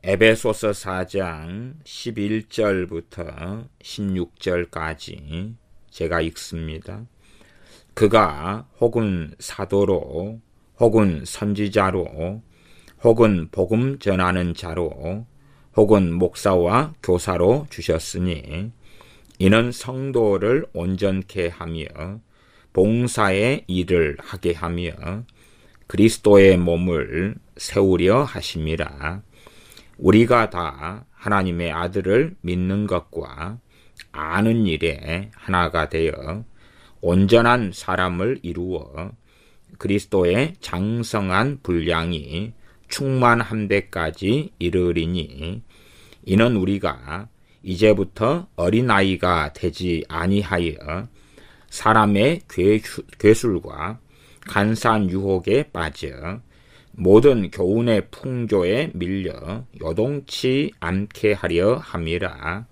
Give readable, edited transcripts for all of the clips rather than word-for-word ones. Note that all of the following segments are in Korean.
에베소서 4장 11절부터 16절까지 제가 읽습니다. 그가 혹은 사도로 혹은 선지자로 혹은 복음 전하는 자로 혹은 목사와 교사로 주셨으니 이는 성도를 온전케 하며 봉사의 일을 하게 하며 그리스도의 몸을 세우려 하심이라. 우리가 다 하나님의 아들을 믿는 것과 아는 일에 하나가 되어 온전한 사람을 이루어 그리스도의 장성한 분량이 충만한 데까지 이르리니 이는 우리가 이제부터 어린아이가 되지 아니하여 사람의 괴술과 간사한 유혹에 빠져 모든 교훈의 풍조에 밀려 요동치 않게 하려 함이라.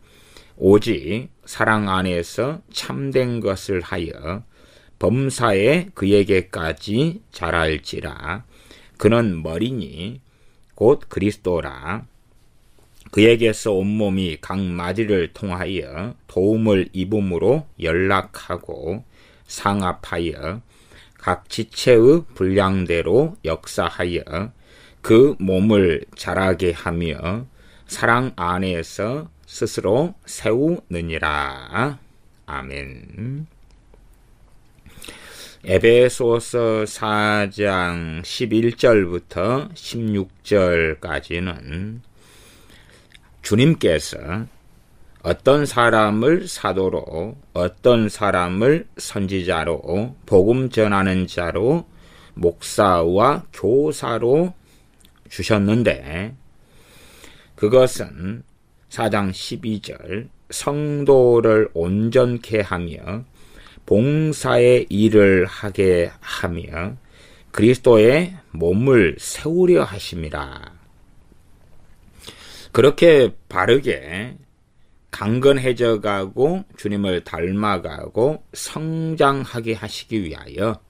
오직 사랑 안에서 참된 것을 하여 범사에 그에게까지 자랄지라. 그는 머리니 곧 그리스도라. 그에게서 온몸이 각 마디를 통하여 도움을 입음으로 연락하고 상합하여 각 지체의 분량대로 역사하여 그 몸을 자라게 하며 사랑 안에서 스스로 세우느니라. 아멘. 에베소서 4장 11절부터 16절까지는 주님께서 어떤 사람을 사도로, 어떤 사람을 선지자로, 복음 전하는 자로, 목사와 교사로 주셨는데, 그것은 4장 12절 성도를 온전케 하며 봉사의 일을 하게 하며 그리스도의 몸을 세우려 하심이라. 그렇게 바르게 강건해져 가고 주님을 닮아가고 성장하게 하시기 위하여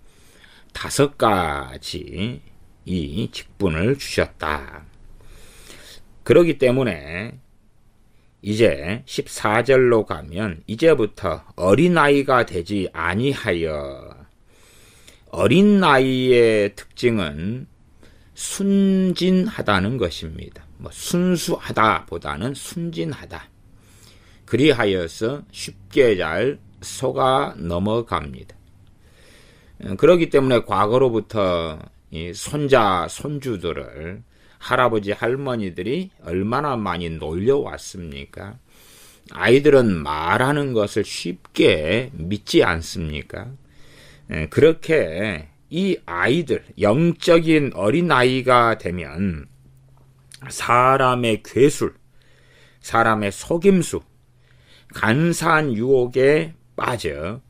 5가지 이 직분을 주셨다. 그렇기 때문에 이제 14절로 가면 이제부터 어린아이가 되지 아니하여, 어린아이의 특징은 순진하다는 것입니다. 순수하다 보다는 순진하다. 그리하여서 쉽게 잘 속아 넘어갑니다. 그렇기 때문에 과거로부터 이 손자, 손주들을 할아버지, 할머니들이 얼마나 많이 놀려왔습니까? 아이들은 말하는 것을 쉽게 믿지 않습니까? 그렇게 이 아이들, 영적인 어린아이가 되면 사람의 괴술, 사람의 속임수, 간사한 유혹에 빠져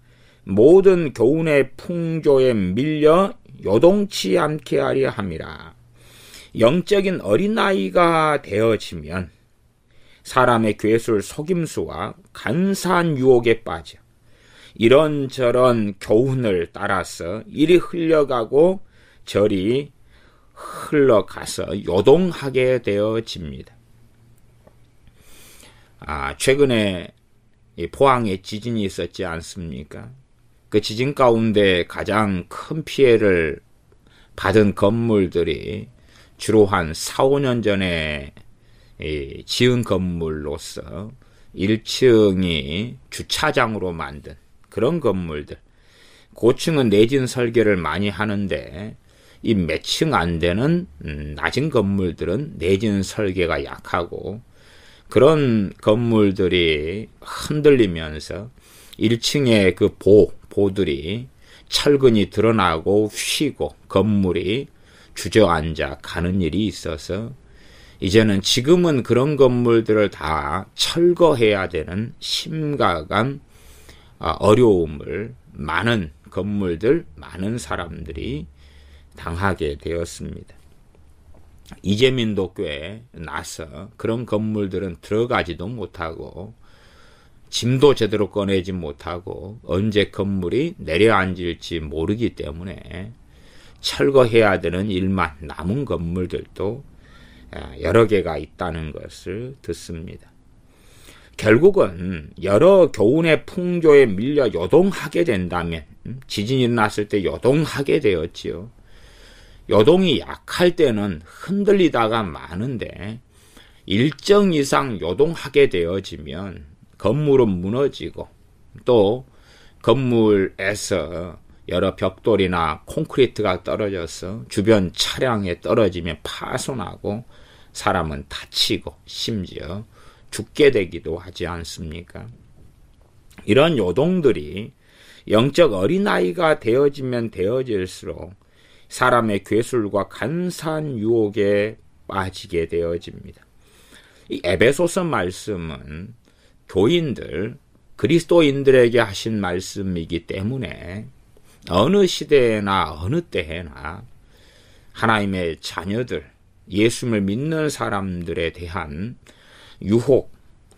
모든 교훈의 풍조에 밀려 요동치 않게 하려 함이라. 영적인 어린아이가 되어지면 사람의 괴술, 속임수와 간사한 유혹에 빠져 이런저런 교훈을 따라서 이리 흘러가고 저리 흘러가서 요동하게 되어집니다. 최근에 포항에 지진이 있었지 않습니까? 그 지진 가운데 가장 큰 피해를 받은 건물들이 주로 한 4, 5년 전에 지은 건물로서 1층이 주차장으로 만든 그런 건물들. 고층은 내진 설계를 많이 하는데 이 몇 층 안 되는 낮은 건물들은 내진 설계가 약하고 그런 건물들이 흔들리면서 1층의 그 보들이 철근이 드러나고 휘고 건물이 주저앉아 가는 일이 있어서 이제는 지금은 그런 건물들을 다 철거해야 되는 심각한 어려움을 많은 건물들, 많은 사람들이 당하게 되었습니다. 이재민도 꽤 나서 그런 건물들은 들어가지도 못하고 짐도 제대로 꺼내지 못하고 언제 건물이 내려앉을지 모르기 때문에 철거해야 되는 일만 남은 건물들도 여러 개가 있다는 것을 듣습니다. 결국은 여러 교훈의 풍조에 밀려 요동하게 된다면, 지진이 일어났을 때 요동하게 되었지요. 요동이 약할 때는 흔들리다가 마는데 일정 이상 요동하게 되어지면 건물은 무너지고 또 건물에서 여러 벽돌이나 콘크리트가 떨어져서 주변 차량에 떨어지면 파손하고 사람은 다치고 심지어 죽게 되기도 하지 않습니까? 이런 요동들이 영적 어린아이가 되어지면 되어질수록 사람의 괴술과 간사한 유혹에 빠지게 되어집니다. 이 에베소서 말씀은 교인들, 그리스도인들에게 하신 말씀이기 때문에 어느 시대나 어느 때에나 하나님의 자녀들, 예수를 믿는 사람들에 대한 유혹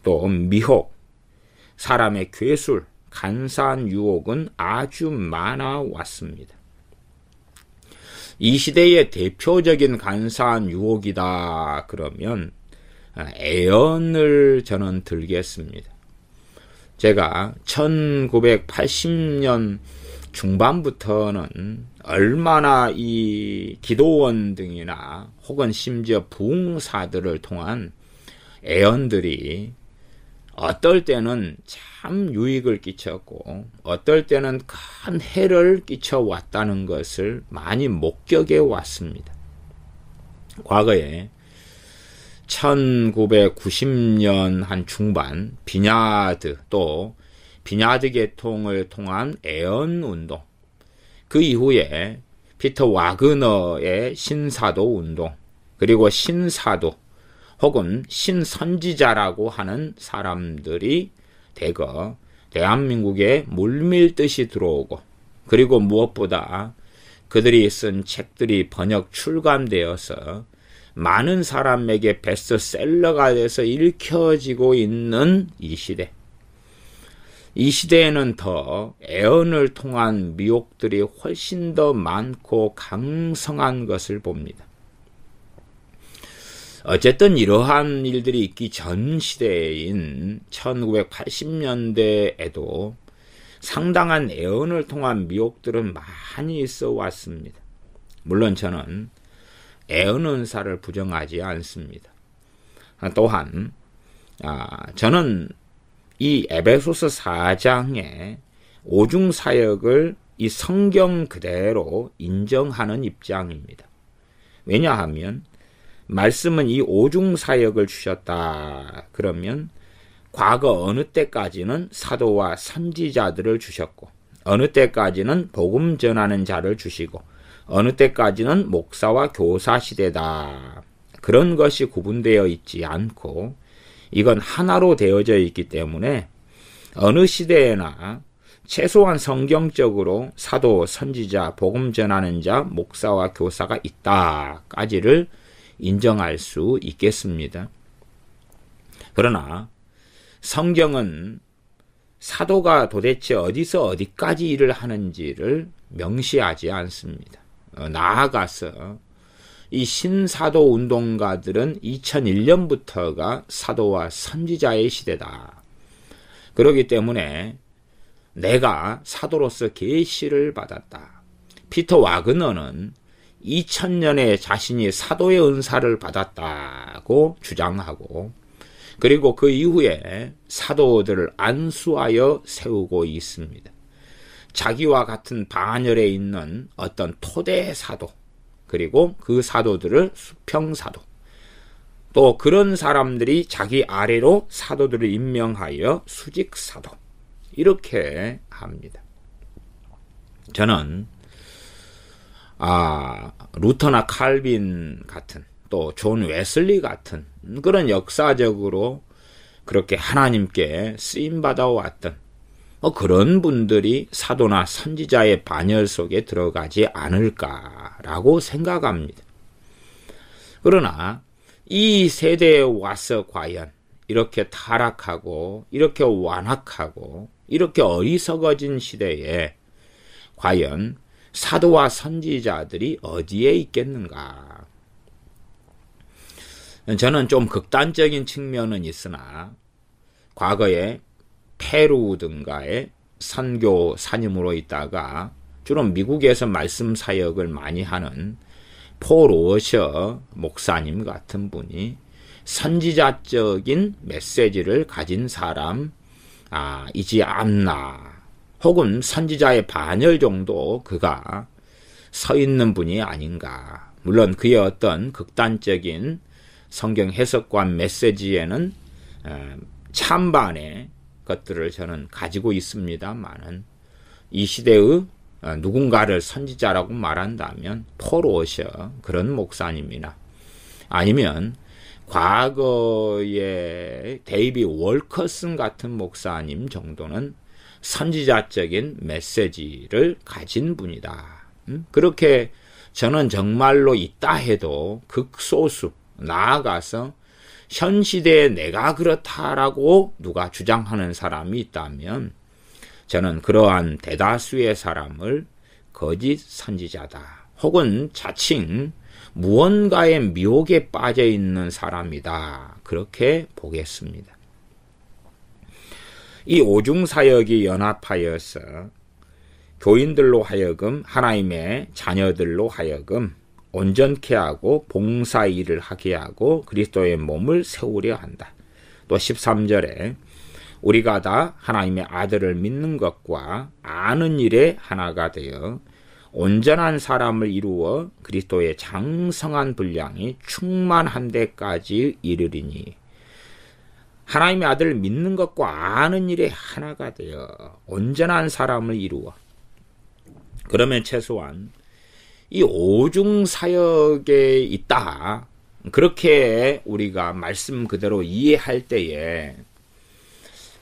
또 미혹, 사람의 괴술, 간사한 유혹은 아주 많아 왔습니다. 이 시대의 대표적인 간사한 유혹이다 그러면 애언을 저는 들겠습니다. 제가 1980년 중반부터는 얼마나 이 기도원 등이나 혹은 심지어 부흥사들을 통한 애언들이 어떨 때는 참 유익을 끼쳤고 어떨 때는 큰 해를 끼쳐왔다는 것을 많이 목격해 왔습니다. 과거에 1990년 한 중반 비냐드 또 비냐드 계통을 통한 애언운동, 그 이후에 피터 와그너의 신사도 운동, 그리고 신사도 혹은 신선지자라고 하는 사람들이 대거 대한민국에 물밀듯이 들어오고, 그리고 무엇보다 그들이 쓴 책들이 번역 출간되어서 많은 사람에게 베스트셀러가 돼서 읽혀지고 있는 이 시대. 이 시대에는 더 애언을 통한 미혹들이 훨씬 더 많고 강성한 것을 봅니다. 어쨌든 이러한 일들이 있기 전 시대인 1980년대에도 상당한 애언을 통한 미혹들은 많이 있어 왔습니다. 물론 저는 애언은사를 부정하지 않습니다. 또한 저는 이 에베소서 4장의 오중사역을 이 성경 그대로 인정하는 입장입니다. 왜냐하면 말씀은 이 오중사역을 주셨다 그러면 과거 어느 때까지는 사도와 선지자들을 주셨고 어느 때까지는 복음 전하는 자를 주시고 어느 때까지는 목사와 교사 시대다, 그런 것이 구분되어 있지 않고 이건 하나로 되어져 있기 때문에 어느 시대에나 최소한 성경적으로 사도, 선지자, 복음 전하는 자, 목사와 교사가 있다까지를 인정할 수 있겠습니다. 그러나 성경은 사도가 도대체 어디서 어디까지 일을 하는지를 명시하지 않습니다. 나아가서 이 신사도 운동가들은 2001년부터가 사도와 선지자의 시대다. 그렇기 때문에 내가 사도로서 계시를 받았다. 피터 와그너는 2000년에 자신이 사도의 은사를 받았다고 주장하고, 그리고 그 이후에 사도들을 안수하여 세우고 있습니다. 자기와 같은 반열에 있는 어떤 토대 사도, 그리고 그 사도들을 수평사도, 또 그런 사람들이 자기 아래로 사도들을 임명하여 수직사도, 이렇게 합니다. 저는 루터나 칼빈 같은 또 존 웨슬리 같은 그런 역사적으로 그렇게 하나님께 쓰임받아 왔던 그런 분들이 사도나 선지자의 반열 속에 들어가지 않을까라고 생각합니다. 그러나 이 세대에 와서 과연 이렇게 타락하고 이렇게 완악하고 이렇게 어리석어진 시대에 과연 사도와 선지자들이 어디에 있겠는가? 저는 좀 극단적인 측면은 있으나 과거에 페루 등가의 선교 사님으로 있다가 주로 미국에서 말씀 사역을 많이 하는 폴 워셔 목사님 같은 분이 선지자적인 메시지를 가진 사람이지 않나, 혹은 선지자의 반열 정도 그가 서 있는 분이 아닌가. 물론 그의 어떤 극단적인 성경 해석과 메시지에는 찬반의 것들을 저는 가지고 있습니다만은 이 시대의 누군가를 선지자라고 말한다면 폴 워셔 그런 목사님이나 아니면 과거의 데이비 월커슨 같은 목사님 정도는 선지자적인 메시지를 가진 분이다. 그렇게 저는 정말로 있다 해도 극소수, 나아가서 현 시대에 내가 그렇다라고 누가 주장하는 사람이 있다면 저는 그러한 대다수의 사람을 거짓 선지자다, 혹은 자칭 무언가의 미혹에 빠져 있는 사람이다, 그렇게 보겠습니다. 이 오중사역이 연합하여서 교인들로 하여금, 하나님의 자녀들로 하여금 온전케 하고 봉사일을 하게 하고 그리스도의 몸을 세우려 한다. 또 13절에 우리가 다 하나님의 아들을 믿는 것과 아는 일에 하나가 되어 온전한 사람을 이루어 그리스도의 장성한 분량이 충만한 데까지 이르리니, 하나님의 아들을 믿는 것과 아는 일에 하나가 되어 온전한 사람을 이루어. 그러면 최소한 이 오중사역에 있다, 그렇게 우리가 말씀 그대로 이해할 때에,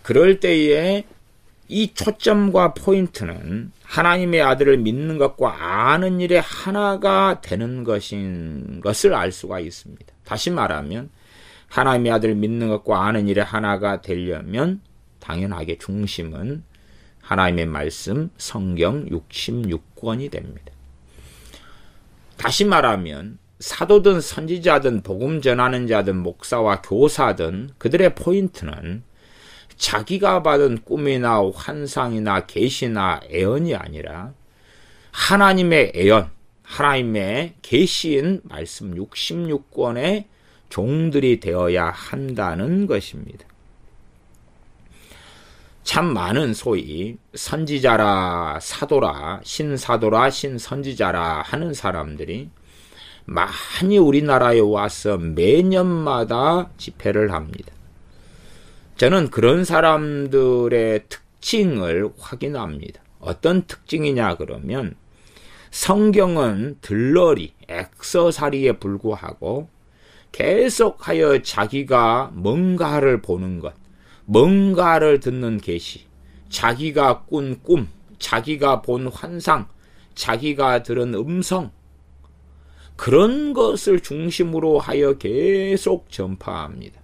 그럴 때에 이 초점과 포인트는 하나님의 아들을 믿는 것과 아는 일에 하나가 되는 것을 알 수가 있습니다. 다시 말하면 하나님의 아들을 믿는 것과 아는 일에 하나가 되려면 당연하게 중심은 하나님의 말씀, 성경 66권이 됩니다. 다시 말하면 사도든 선지자든 복음 전하는 자든 목사와 교사든 그들의 포인트는 자기가 받은 꿈이나 환상이나 계시나 애언이 아니라 하나님의 애언, 하나님의 계시인 말씀 66권의 종들이 되어야 한다는 것입니다. 참 많은 소위 선지자라 사도라 신사도라 신선지자라 하는 사람들이 많이 우리나라에 와서 매년마다 집회를 합니다. 저는 그런 사람들의 특징을 확인합니다. 어떤 특징이냐 그러면 성경은 들러리, 액서사리에 불구하고 계속하여 자기가 뭔가를 보는 것, 뭔가를 듣는 계시, 자기가 꾼 꿈, 자기가 본 환상, 자기가 들은 음성, 그런 것을 중심으로 하여 계속 전파합니다.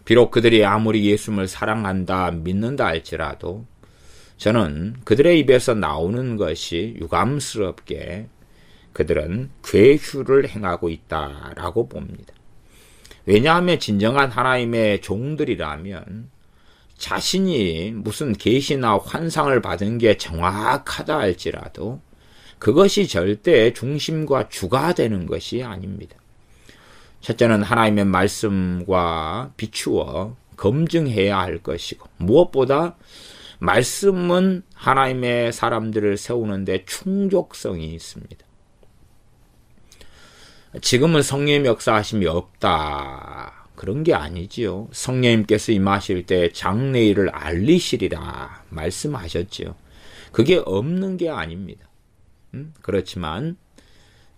비록 그들이 아무리 예수님을 사랑한다, 믿는다 할지라도 저는 그들의 입에서 나오는 것이 유감스럽게 그들은 괴휴를 행하고 있다라고 봅니다. 왜냐하면 진정한 하나님의 종들이라면 자신이 무슨 계시나 환상을 받은 게 정확하다 할지라도 그것이 절대 중심과 주가 되는 것이 아닙니다. 첫째는 하나님의 말씀과 비추어 검증해야 할 것이고, 무엇보다 말씀은 하나님의 사람들을 세우는데 충족성이 있습니다. 지금은 성령님 역사하심이 없다, 그런 게 아니지요. 성령님께서 임하실 때 장래일을 알리시리라 말씀하셨지요. 그게 없는 게 아닙니다. 그렇지만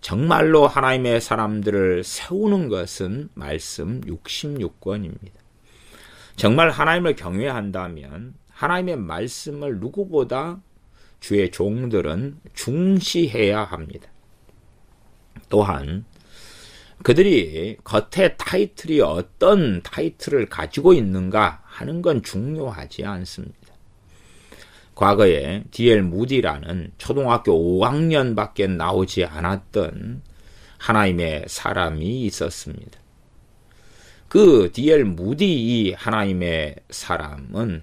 정말로 하나님의 사람들을 세우는 것은 말씀 66권입니다. 정말 하나님을 경외한다면 하나님의 말씀을 누구보다 주의 종들은 중시해야 합니다. 또한 그들이 겉에 타이틀이 어떤 타이틀을 가지고 있는가 하는 건 중요하지 않습니다. 과거에 D.L. 무디라는 초등학교 5학년밖에 나오지 않았던 하나님의 사람이 있었습니다. 그 D.L. 무디 이 하나님의 사람은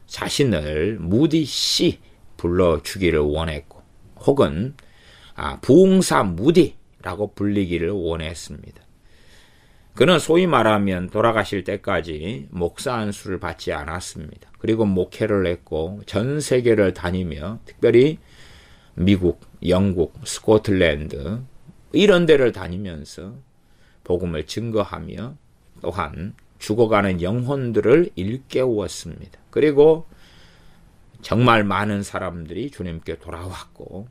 자신을 무디 씨 불러주기를 원했고 혹은 부흥사 무디라고 불리기를 원했습니다. 그는 소위 말하면 돌아가실 때까지 목사 안수를 받지 않았습니다. 그리고 목회를 했고 전 세계를 다니며 특별히 미국, 영국, 스코틀랜드 이런 데를 다니면서 복음을 증거하며 또한 죽어가는 영혼들을 일깨웠습니다. 그리고 정말 많은 사람들이 주님께 돌아왔고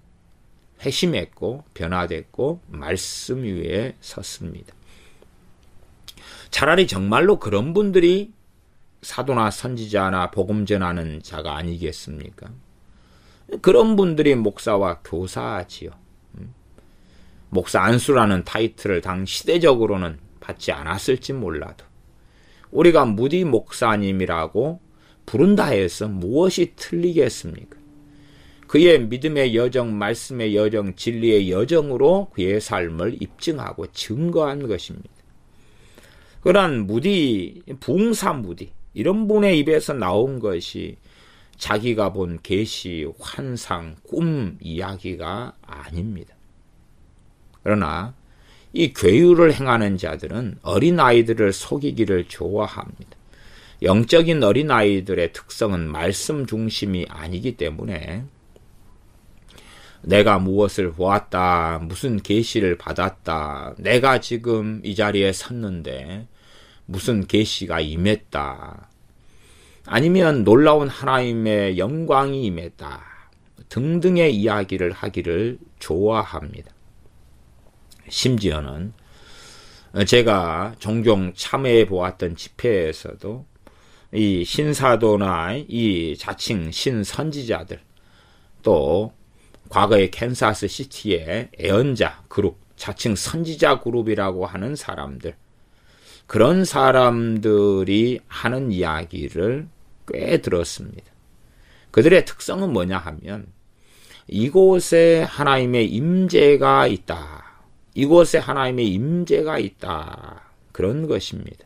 회심했고 변화됐고 말씀 위에 섰습니다. 차라리 정말로 그런 분들이 사도나 선지자나 복음 전하는 자가 아니겠습니까? 그런 분들이 목사와 교사지요. 목사 안수라는 타이틀을 당 시대적으로는 받지 않았을지 몰라도 우리가 무디 목사님이라고 부른다 해서 무엇이 틀리겠습니까? 그의 믿음의 여정, 말씀의 여정, 진리의 여정으로 그의 삶을 입증하고 증거한 것입니다. 그러한 무디, 부흥사 무디 이런 분의 입에서 나온 것이 자기가 본 계시, 환상, 꿈 이야기가 아닙니다. 그러나 이 괴유를 행하는 자들은 어린아이들을 속이기를 좋아합니다. 영적인 어린아이들의 특성은 말씀 중심이 아니기 때문에 내가 무엇을 보았다, 무슨 계시를 받았다, 내가 지금 이 자리에 섰는데 무슨 계시가 임했다, 아니면 놀라운 하나님의 영광이 임했다 등등의 이야기를 하기를 좋아합니다. 심지어는 제가 종종 참여해 보았던 집회에서도 이 신사도나 이 자칭 신선지자들 또 과거의 캔사스 시티의 애언자 그룹, 자칭 선지자 그룹이라고 하는 사람들, 그런 사람들이 하는 이야기를 꽤 들었습니다. 그들의 특성은 뭐냐 하면 이곳에 하나님의 임재가 있다. 이곳에 하나님의 임재가 있다. 그런 것입니다.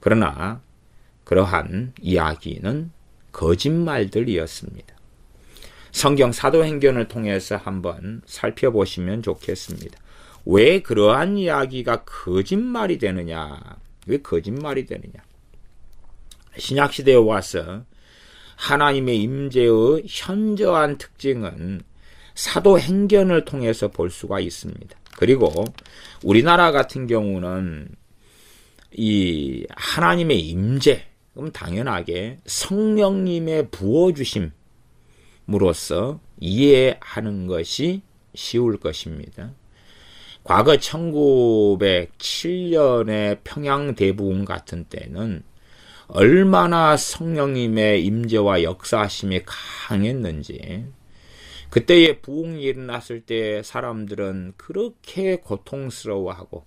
그러나 그러한 이야기는 거짓말들이었습니다. 성경 사도행전을 통해서 한번 살펴보시면 좋겠습니다. 왜 그러한 이야기가 거짓말이 되느냐? 왜 거짓말이 되느냐? 신약시대에 와서 하나님의 임재의 현저한 특징은 사도행전을 통해서 볼 수가 있습니다. 그리고 우리나라 같은 경우는 이 하나님의 임재, 그럼 당연하게 성령님의 부어주심으로써 이해하는 것이 쉬울 것입니다. 과거 1907년의 평양대부흥 같은 때는 얼마나 성령님의 임재와 역사하심이 강했는지, 그때의 부흥이 일어났을 때 사람들은 그렇게 고통스러워하고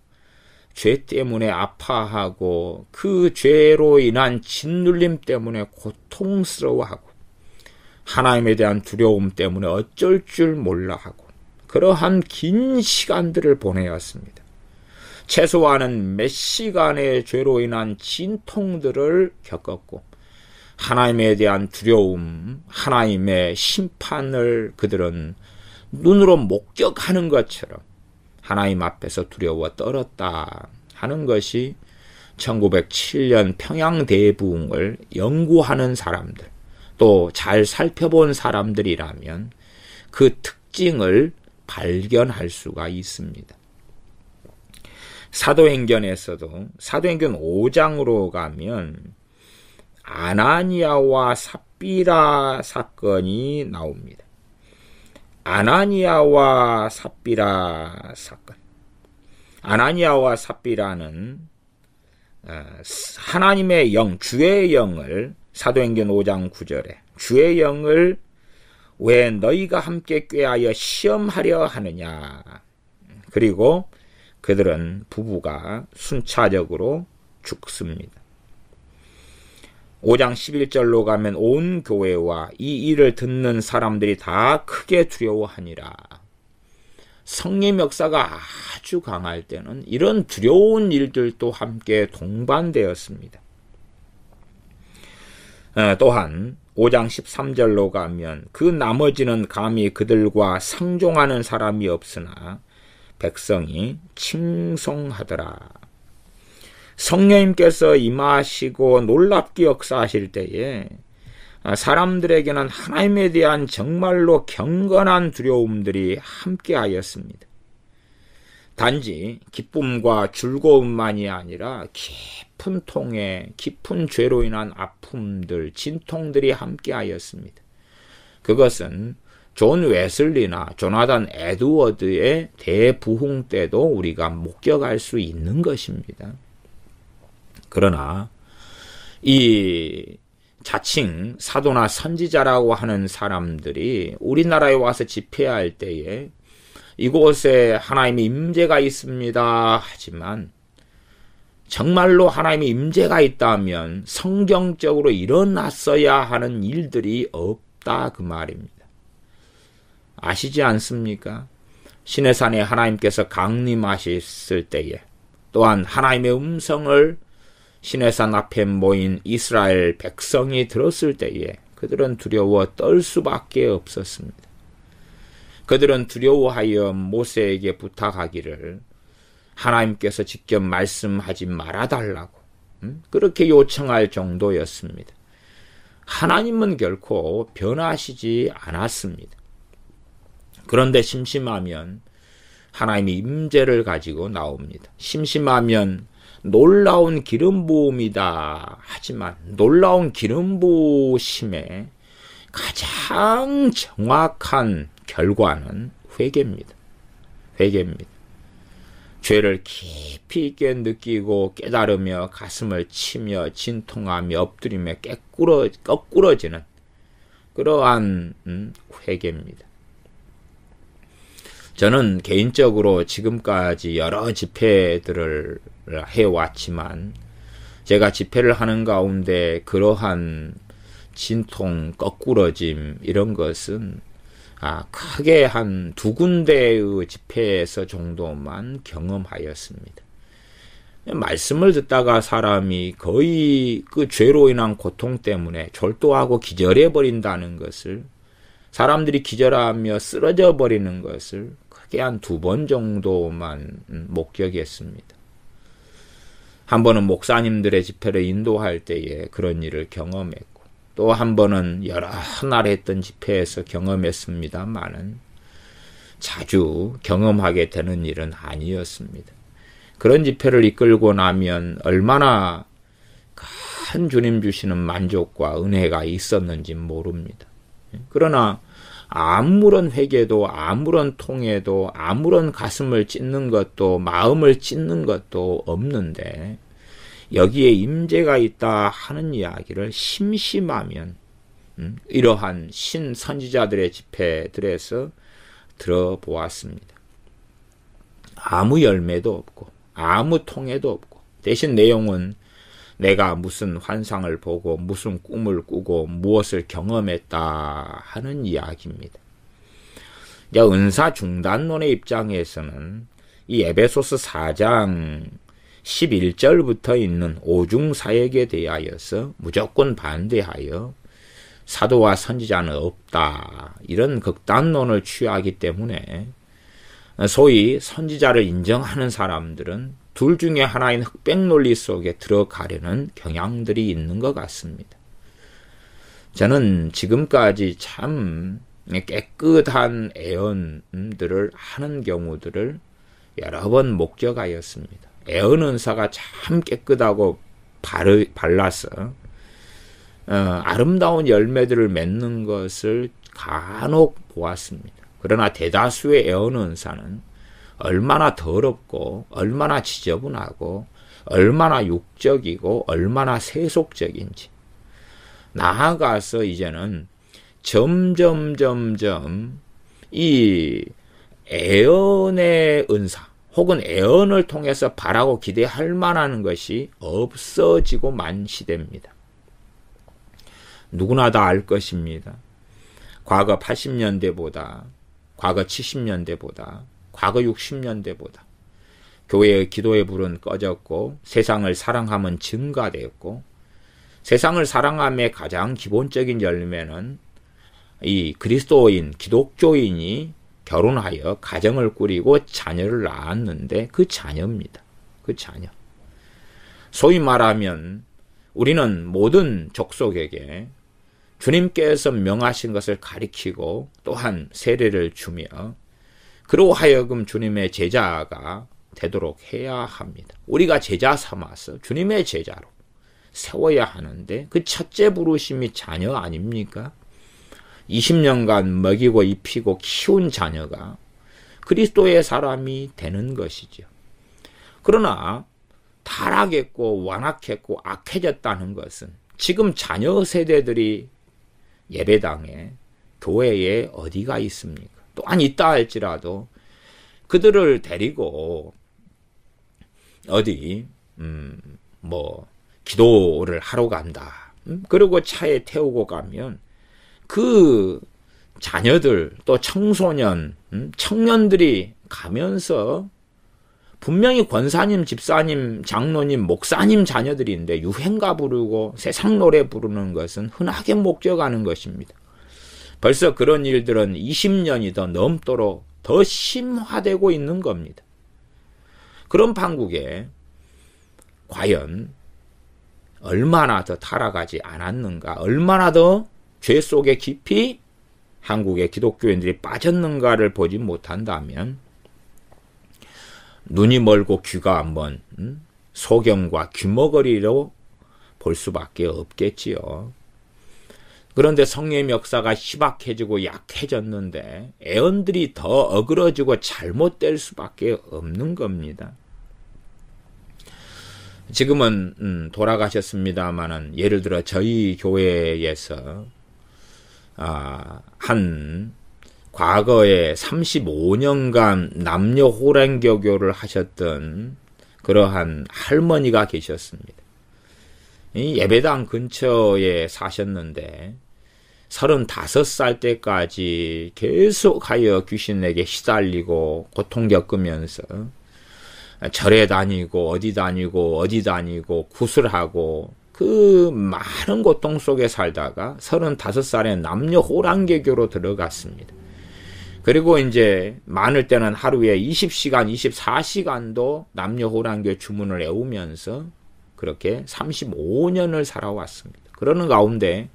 죄 때문에 아파하고 그 죄로 인한 짓눌림 때문에 고통스러워하고 하나님에 대한 두려움 때문에 어쩔 줄 몰라하고 그러한 긴 시간들을 보내었습니다. 최소한은 몇 시간의 죄로 인한 진통들을 겪었고 하나님에 대한 두려움, 하나님의 심판을 그들은 눈으로 목격하는 것처럼 하나님 앞에서 두려워 떨었다 하는 것이 1907년 평양대부흥을 연구하는 사람들, 또 잘 살펴본 사람들이라면 그 특징을 발견할 수가 있습니다. 사도행전에서도 사도행전 5장으로 가면 아나니아와 삽비라 사건이 나옵니다. 아나니아와 삽비라 사건. 아나니아와 삽비라는 하나님의 영, 주의 영을 사도행전 5장 9절에 주의 영을 왜 너희가 함께 꾀하여 시험하려 하느냐. 그리고 그들은 부부가 순차적으로 죽습니다. 5장 11절로 가면 온 교회와 이 일을 듣는 사람들이 다 크게 두려워하니라. 성령 역사가 아주 강할 때는 이런 두려운 일들도 함께 동반되었습니다. 또한 5장 13절로 가면 그 나머지는 감히 그들과 상종하는 사람이 없으나 백성이 칭송하더라. 성령님께서 임하시고 놀랍게 역사하실 때에 사람들에게는 하나님에 대한 정말로 경건한 두려움들이 함께하였습니다. 단지 기쁨과 즐거움만이 아니라 깊은 통해 깊은 죄로 인한 아픔들, 진통들이 함께하였습니다. 그것은 존 웨슬리나 조나단 에드워드의 대부흥 때도 우리가 목격할 수 있는 것입니다. 그러나 이 자칭 사도나 선지자라고 하는 사람들이 우리나라에 와서 집회할 때에 이곳에 하나님의 임재가 있습니다 하지만 정말로 하나님의 임재가 있다면 성경적으로 일어났어야 하는 일들이 없다 그 말입니다. 아시지 않습니까? 시내산에 하나님께서 강림하셨을 때에 또한 하나님의 음성을 시내산 앞에 모인 이스라엘 백성이 들었을 때에 그들은 두려워 떨 수밖에 없었습니다. 그들은 두려워하여 모세에게 부탁하기를 하나님께서 직접 말씀하지 말아달라고 그렇게 요청할 정도였습니다. 하나님은 결코 변하시지 않았습니다. 그런데 심심하면 하나님의 임재를 가지고 나옵니다. 심심하면 놀라운 기름 부음이다. 하지만 놀라운 기름 부으심의 가장 정확한 결과는 회개입니다. 회개입니다. 죄를 깊이 있게 느끼고 깨달으며 가슴을 치며 진통하며 엎드리며 거꾸러지는 그러한 회개입니다. 저는 개인적으로 지금까지 여러 집회들을 해왔지만 제가 집회를 하는 가운데 그러한 진통, 거꾸러짐 이런 것은 크게 한 2군데의 집회에서 정도만 경험하였습니다. 말씀을 듣다가 사람이 거의 그 죄로 인한 고통 때문에 졸도하고 기절해 버린다는 것을 사람들이 기절하며 쓰러져 버리는 것을 크게 한 2번 정도만 목격했습니다. 한 번은 목사님들의 집회를 인도할 때에 그런 일을 경험했고 또 한 번은 여러 날 했던 집회에서 경험했습니다만은 자주 경험하게 되는 일은 아니었습니다. 그런 집회를 이끌고 나면 얼마나 큰 주님 주시는 만족과 은혜가 있었는지 모릅니다. 그러나 아무런 회개도 아무런 통해도 아무런 가슴을 찢는 것도 마음을 찢는 것도 없는데 여기에 임재가 있다 하는 이야기를 심심하면 이러한 신선지자들의 집회들에서 들어보았습니다. 아무 열매도 없고 아무 통해도 없고 대신 내용은 내가 무슨 환상을 보고 무슨 꿈을 꾸고 무엇을 경험했다 하는 이야기입니다. 은사 중단론의 입장에서는 이 에베소서 4장 11절부터 있는 오중사역에 대하여서 무조건 반대하여 사도와 선지자는 없다 이런 극단론을 취하기 때문에 소위 선지자를 인정하는 사람들은 둘 중에 하나인 흑백 논리 속에 들어가려는 경향들이 있는 것 같습니다. 저는 지금까지 참 깨끗한 애언들을 하는 경우들을 여러 번 목격하였습니다. 애언 은사가 참 깨끗하고 발라서 아름다운 열매들을 맺는 것을 간혹 보았습니다. 그러나 대다수의 애언 은사는 얼마나 더럽고 얼마나 지저분하고 얼마나 육적이고 얼마나 세속적인지 나아가서 이제는 점점 이 애언의 은사 혹은 애언을 통해서 바라고 기대할 만한 것이 없어지고만 시대입니다. 누구나 다 알 것입니다. 과거 80년대보다 과거 70년대보다 과거 60년대보다. 교회의 기도의 불은 꺼졌고 세상을 사랑함은 증가되었고 세상을 사랑함의 가장 기본적인 열매는 이 그리스도인, 기독교인이 결혼하여 가정을 꾸리고 자녀를 낳았는데 그 자녀입니다. 그 자녀. 소위 말하면 우리는 모든 족속에게 주님께서 명하신 것을 가리키고 또한 세례를 주며 그로 하여금 주님의 제자가 되도록 해야 합니다. 우리가 제자 삼아서 주님의 제자로 세워야 하는데 그 첫째 부르심이 자녀 아닙니까? 20년간 먹이고 입히고 키운 자녀가 그리스도의 사람이 되는 것이죠. 그러나 타락했고 완악했고 악해졌다는 것은 지금 자녀 세대들이 예배당에 교회에 어디가 있습니까? 또한 있다 할지라도 그들을 데리고 어디 기도를 하러 간다. 그리고 차에 태우고 가면 그 자녀들 또 청소년, 청년들이 가면서 분명히 권사님, 집사님, 장로님, 목사님 자녀들인데 유행가 부르고 세상 노래 부르는 것은 흔하게 목적하는 것입니다. 벌써 그런 일들은 20년이 더 넘도록 더 심화되고 있는 겁니다. 그런 판국에 과연 얼마나 더 타락하지 않았는가, 얼마나 더 죄 속에 깊이 한국의 기독교인들이 빠졌는가를 보지 못한다면 눈이 멀고 귀가 한번 소경과 귀머거리로 볼 수밖에 없겠지요. 그런데 성령의 역사가 희박해지고 약해졌는데 애언들이 더 어그러지고 잘못될 수밖에 없는 겁니다. 지금은 돌아가셨습니다마는 예를 들어 저희 교회에서 한 과거에 35년간 남녀 호랑교교를 하셨던 그러한 할머니가 계셨습니다. 이 예배당 근처에 사셨는데 35살 때까지 계속하여 귀신에게 시달리고 고통 겪으면서 절에 다니고 어디 다니고 구슬하고 그 많은 고통 속에 살다가 35살에 남녀 호랑개교로 들어갔습니다. 그리고 이제 많을 때는 하루에 20시간, 24시간도 남녀 호랑교 주문을 외우면서 그렇게 35년을 살아왔습니다. 그러는 가운데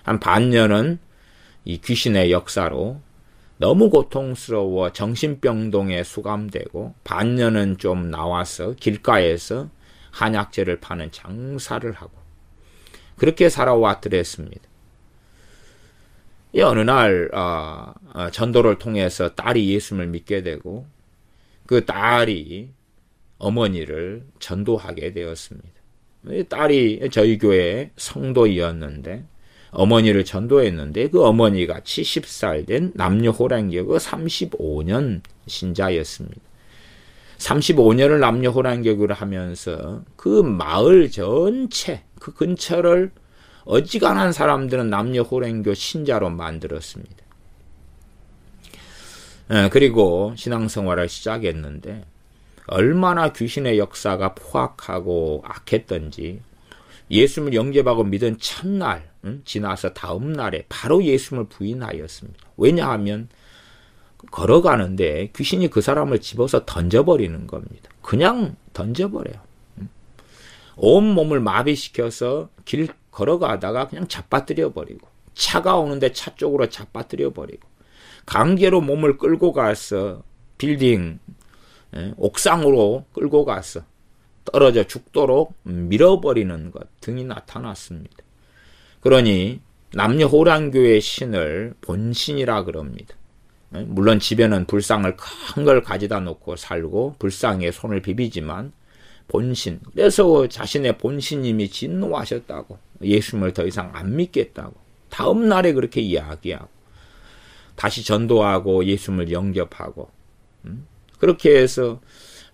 한 반년은 이 귀신의 역사로 너무 고통스러워 정신병동에 수감되고 반년은 좀 나와서 길가에서 한약재를 파는 장사를 하고 그렇게 살아왔더랬습니다. 어느 날 전도를 통해서 딸이 예수를 믿게 되고 그 딸이 어머니를 전도하게 되었습니다. 딸이 저희 교회 성도이었는데 어머니를 전도했는데 그 어머니가 70살 된 남녀 호랑교구 35년 신자였습니다. 35년을 남녀 호랑교구를 하면서 그 마을 전체 그 근처를 어지간한 사람들은 남녀 호랑교 신자로 만들었습니다. 그리고 신앙생활을 시작했는데 얼마나 귀신의 역사가 포악하고 악했던지 예수를 영접하고 믿은 첫날 지나서 다음 날에 바로 예수를 부인하였습니다. 왜냐하면 걸어가는데 귀신이 그 사람을 집어서 던져버리는 겁니다. 그냥 던져버려요. 온 몸을 마비시켜서 길 걸어가다가 그냥 잡아뜨려 버리고 차가 오는데 차 쪽으로 잡아뜨려 버리고 강제로 몸을 끌고 가서 빌딩 옥상으로 끌고 가서 떨어져 죽도록 밀어버리는 것 등이 나타났습니다. 그러니 남녀 호랑교의 신을 본신이라 그럽니다. 물론 집에는 불상을 큰 걸 가져다 놓고 살고 불상에 손을 비비지만 본신, 그래서 자신의 본신님이 진노하셨다고 예수님을 더 이상 안 믿겠다고 다음 날에 그렇게 이야기하고 다시 전도하고 예수님을 영접하고 그렇게 해서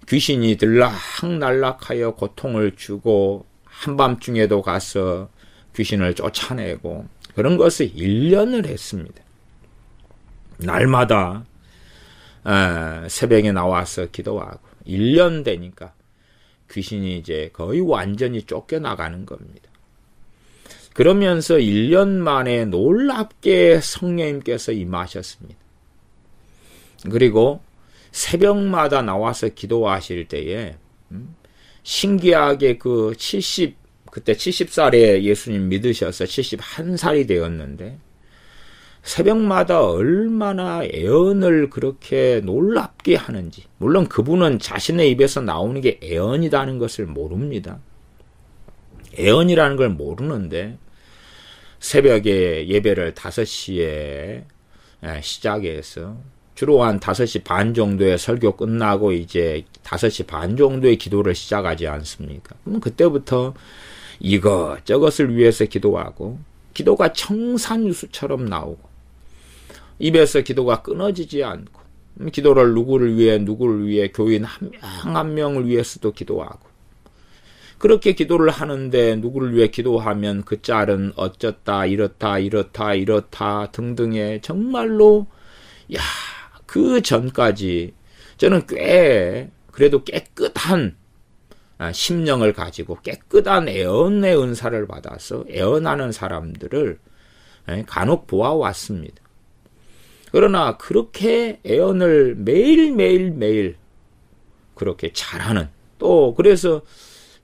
귀신이 들락날락하여 고통을 주고 한밤중에도 가서 귀신을 쫓아내고 그런 것을 1년을 했습니다. 날마다 새벽에 나와서 기도하고 1년 되니까 귀신이 이제 거의 완전히 쫓겨나가는 겁니다. 그러면서 1년 만에 놀랍게 성령님께서 임하셨습니다. 그리고 새벽마다 나와서 기도하실 때에 신기하게 그때 70살에 예수님 믿으셔서 71살이 되었는데 새벽마다 얼마나 애언을 그렇게 놀랍게 하는지, 물론 그분은 자신의 입에서 나오는 게 애언이라는 것을 모릅니다. 애언이라는 걸 모르는데 새벽에 예배를 5시에 시작해서 주로 한 5시 반 정도에 설교 끝나고 이제 5시 반 정도에 기도를 시작하지 않습니까? 그럼 그때부터 이것저것을 위해서 기도하고 기도가 청산유수처럼 나오고 입에서 기도가 끊어지지 않고 기도를 누구를 위해 교인 한 명 한 명을 위해서도 기도하고 그렇게 기도를 하는데 누구를 위해 기도하면 그 짤은 어쩌다 이렇다 등등의 정말로 그 전까지 저는 그래도 깨끗한 심령을 가지고 깨끗한 애언의 은사를 받아서 애언하는 사람들을 간혹 보아왔습니다. 그러나 그렇게 애언을 매일 그렇게 잘하는, 또 그래서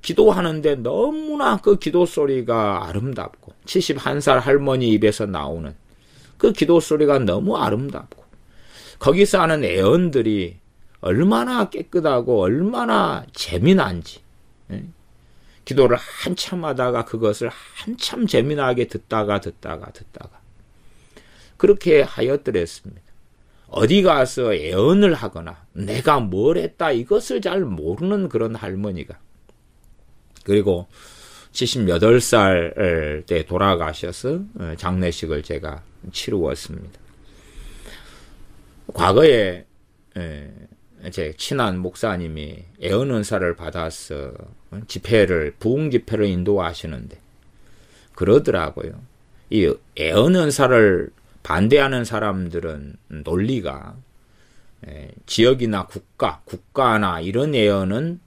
기도하는데 너무나 그 기도 소리가 아름답고 71살 할머니 입에서 나오는 그 기도 소리가 너무 아름답고 거기서 하는 애언들이 얼마나 깨끗하고 얼마나 재미난지, 기도를 한참 하다가 그것을 한참 재미나게 듣다가 그렇게 하였더랬습니다. 어디 가서 애언을 하거나 내가 뭘 했다 이것을 잘 모르는 그런 할머니가, 그리고 78살 때 돌아가셔서 장례식을 제가 치루었습니다. 과거에 제 친한 목사님이 애언 은사를 받아서 부흥 집회를 인도하시는데 그러더라고요. 이 애언 은사를 반대하는 사람들은 논리가 지역이나 국가나 이런 애언을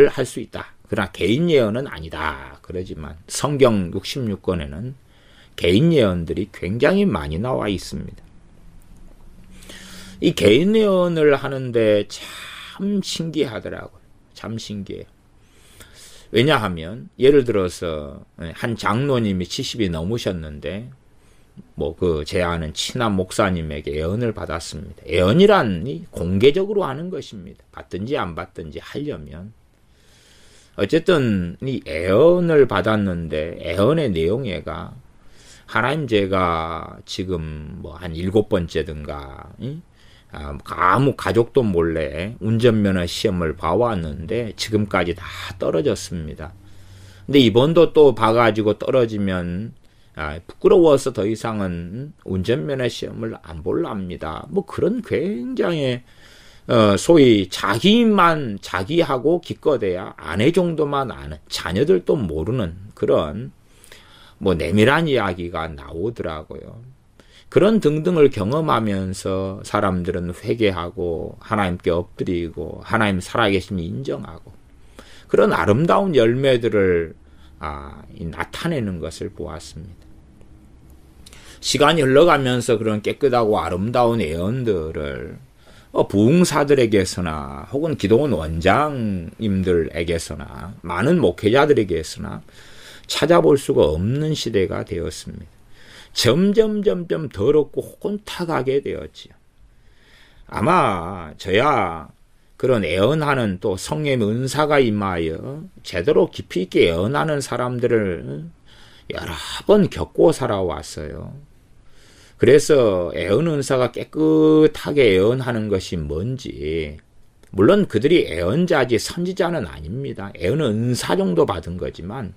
할 수 있다. 그러나 개인 예언은 아니다. 그러지만 성경 66권에는 개인 예언들이 굉장히 많이 나와 있습니다. 이 개인 예언을 하는데 참 신기하더라고요. 참 신기해요. 왜냐하면 예를 들어서 한 장로님이 70이 넘으셨는데 제 아는 친한 목사님에게 애언을 받았습니다. 애언이란 공개적으로 하는 것입니다. 받든지 안 받든지 하려면. 어쨌든 이 애언을 받았는데 애언의 내용에가 하나님 제가 지금 한 7번째든가 아무 가족도 몰래 운전면허 시험을 봐왔는데 지금까지 다 떨어졌습니다. 근데 이번도 또 봐가지고 떨어지면 부끄러워서 더 이상은 운전면허 시험을 안 볼랍니다. 그런 굉장히 소위 자기하고 기껏해야 아내 정도만 아는, 자녀들도 모르는 그런 내밀한 이야기가 나오더라고요. 그런 등등을 경험하면서 사람들은 회개하고 하나님께 엎드리고 하나님 살아계심을 인정하고 그런 아름다운 열매들을 나타내는 것을 보았습니다. 시간이 흘러가면서 그런 깨끗하고 아름다운 애언들을 부흥사들에게서나 혹은 기도원 원장님들에게서나 많은 목회자들에게서나 찾아볼 수가 없는 시대가 되었습니다. 점점 더럽고 혼탁하게 되었지요. 아마 저야 그런 애언하는 또 성령의 은사가 임하여 제대로 깊이 있게 애언하는 사람들을 여러 번 겪고 살아왔어요. 그래서 애언 은사가 깨끗하게 애언하는 것이 뭔지, 물론 그들이 애언자지 선지자는 아닙니다. 애언 은사 정도 받은 거지만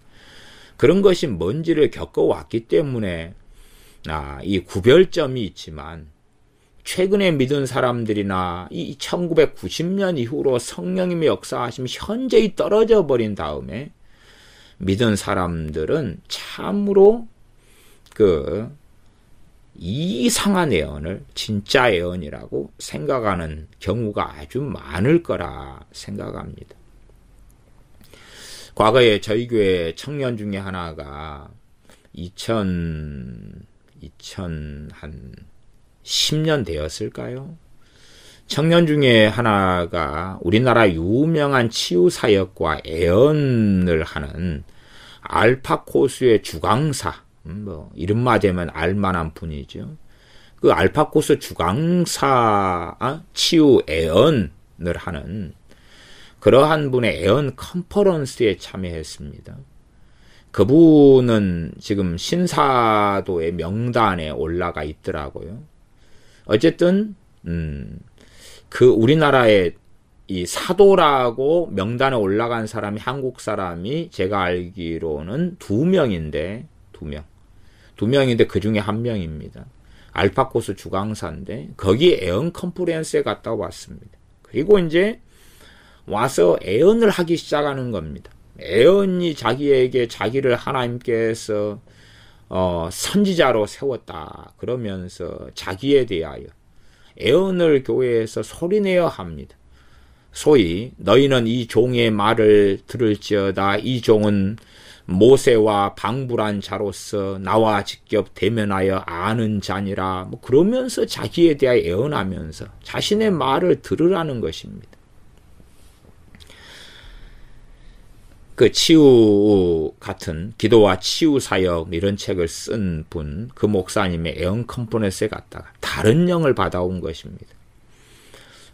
그런 것이 뭔지를 겪어왔기 때문에 이 구별점이 있지만 최근에 믿은 사람들이나 이 1990년 이후로 성령님의 역사하심 현저히 떨어져 버린 다음에 믿은 사람들은 참으로 이상한 예언을 진짜 예언이라고 생각하는 경우가 아주 많을 거라 생각합니다. 과거에 저희 교회 청년 중에 하나가 10년 되었을까요? 청년 중에 하나가 우리나라 유명한 치유사역과 예언을 하는 알파코스의 주강사, 이름만 되면 알만한 분이죠. 그 알파코스 주강사 치유 예언을 하는 그러한 분의 예언 컨퍼런스에 참여했습니다. 그분은 지금 신사도의 명단에 올라가 있더라고요. 어쨌든 그 우리나라의 이 사도라고 명단에 올라간 사람이 한국 사람이 제가 알기로는 2명인데 그 중에 1명입니다. 알파코스 주강사인데 거기 예언 컨퍼런스에 갔다 왔습니다. 그리고 이제 와서 예언을 하기 시작하는 겁니다. 예언이 자기에게 자기를 하나님께서 선지자로 세웠다 그러면서 자기에 대하여 예언을 교회에서 소리내어 합니다. 소위 너희는 이 종의 말을 들을지어다. 이 종은 모세와 방불한 자로서 나와 직접 대면하여 아는 자니라. 그러면서 자기에 대하여 예언하면서 자신의 말을 들으라는 것입니다. 그 치유 같은 기도와 치유 사역 이런 책을 쓴 분, 그 목사님의 예언 컨퍼런스에 갔다가 다른 영을 받아온 것입니다.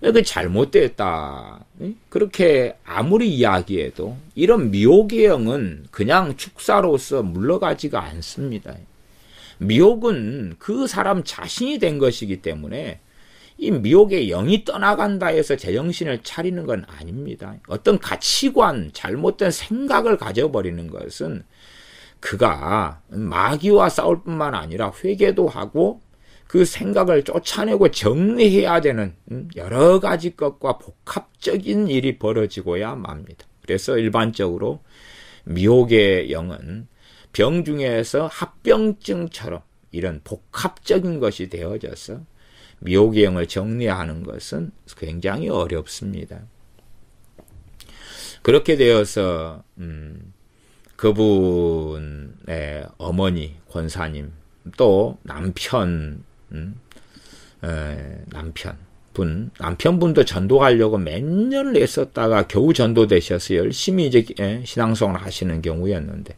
그 잘못됐다. 그렇게 아무리 이야기해도 이런 미혹의 영은 그냥 축사로서 물러가지가 않습니다. 미혹은 그 사람 자신이 된 것이기 때문에 이 미혹의 영이 떠나간다 해서 제정신을 차리는 건 아닙니다. 어떤 가치관, 잘못된 생각을 가져버리는 것은 그가 마귀와 싸울 뿐만 아니라 회개도 하고 그 생각을 쫓아내고 정리해야 되는 여러 가지 것과 복합적인 일이 벌어지고야 맙니다. 그래서 일반적으로 미혹의 영은 병 중에서 합병증처럼 이런 복합적인 것이 되어져서 미혹의 영을 정리하는 것은 굉장히 어렵습니다. 그렇게 되어서 그분의 어머니 권사님 또 남편분도 전도하려고 몇 년을 애썼다가 겨우 전도되셔서 열심히 이제 신앙생활을 하시는 경우였는데